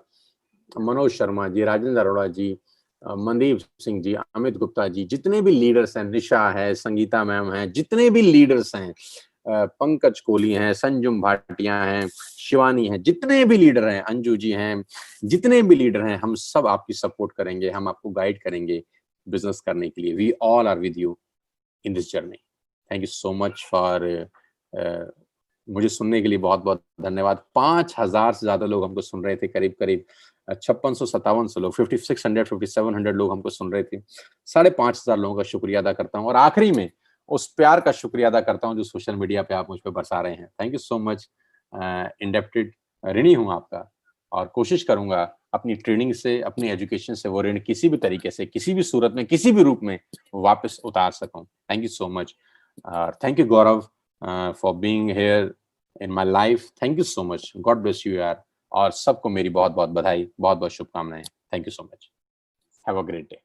मनोज शर्मा जी, राजेंद्र अरोड़ा जी, मनदीप सिंह जी, अमित गुप्ता जी, जितने भी लीडर्स हैं, निशा है, संगीता मैम है, जितने भी लीडर्स हैं, पंकज कोहली हैं, संजुम भाटिया हैं, शिवानी है, जितने भी लीडर हैं, अंजू जी हैं, जितने भी लीडर हैं, हम सब आपकी सपोर्ट करेंगे, हम आपको गाइड करेंगे बिजनेस करने के लिए। We all are with you in this journey. Thank you so much for मुझे सुनने के लिए बहुत बहुत धन्यवाद। 5,000 से ज्यादा लोग हमको सुन रहे थे, करीब करीब 5600-5700 लोग, 5600-5700 लोग हमको सुन रहे थे। 5,500 लोगों का शुक्रिया अदा करता हूँ और आखिरी में उस प्यार का शुक्रिया अदा करता हूँ जो सोशल मीडिया पे आप मुझ पर बरसा रहे हैं। Thank you so much. Indebted ऋणी हूँ आपका और कोशिश करूंगा अपनी ट्रेनिंग से, अपनी एजुकेशन से वो ऋण किसी भी तरीके से, किसी भी सूरत में, किसी भी रूप में वापस उतार सकूं। Thank you so much. Thank you Gaurav for being here in my life. Thank you so much. God bless you यार। और सबको मेरी बहुत बहुत बधाई, बहुत बहुत शुभकामनाएं। Thank you so much. Have a great day.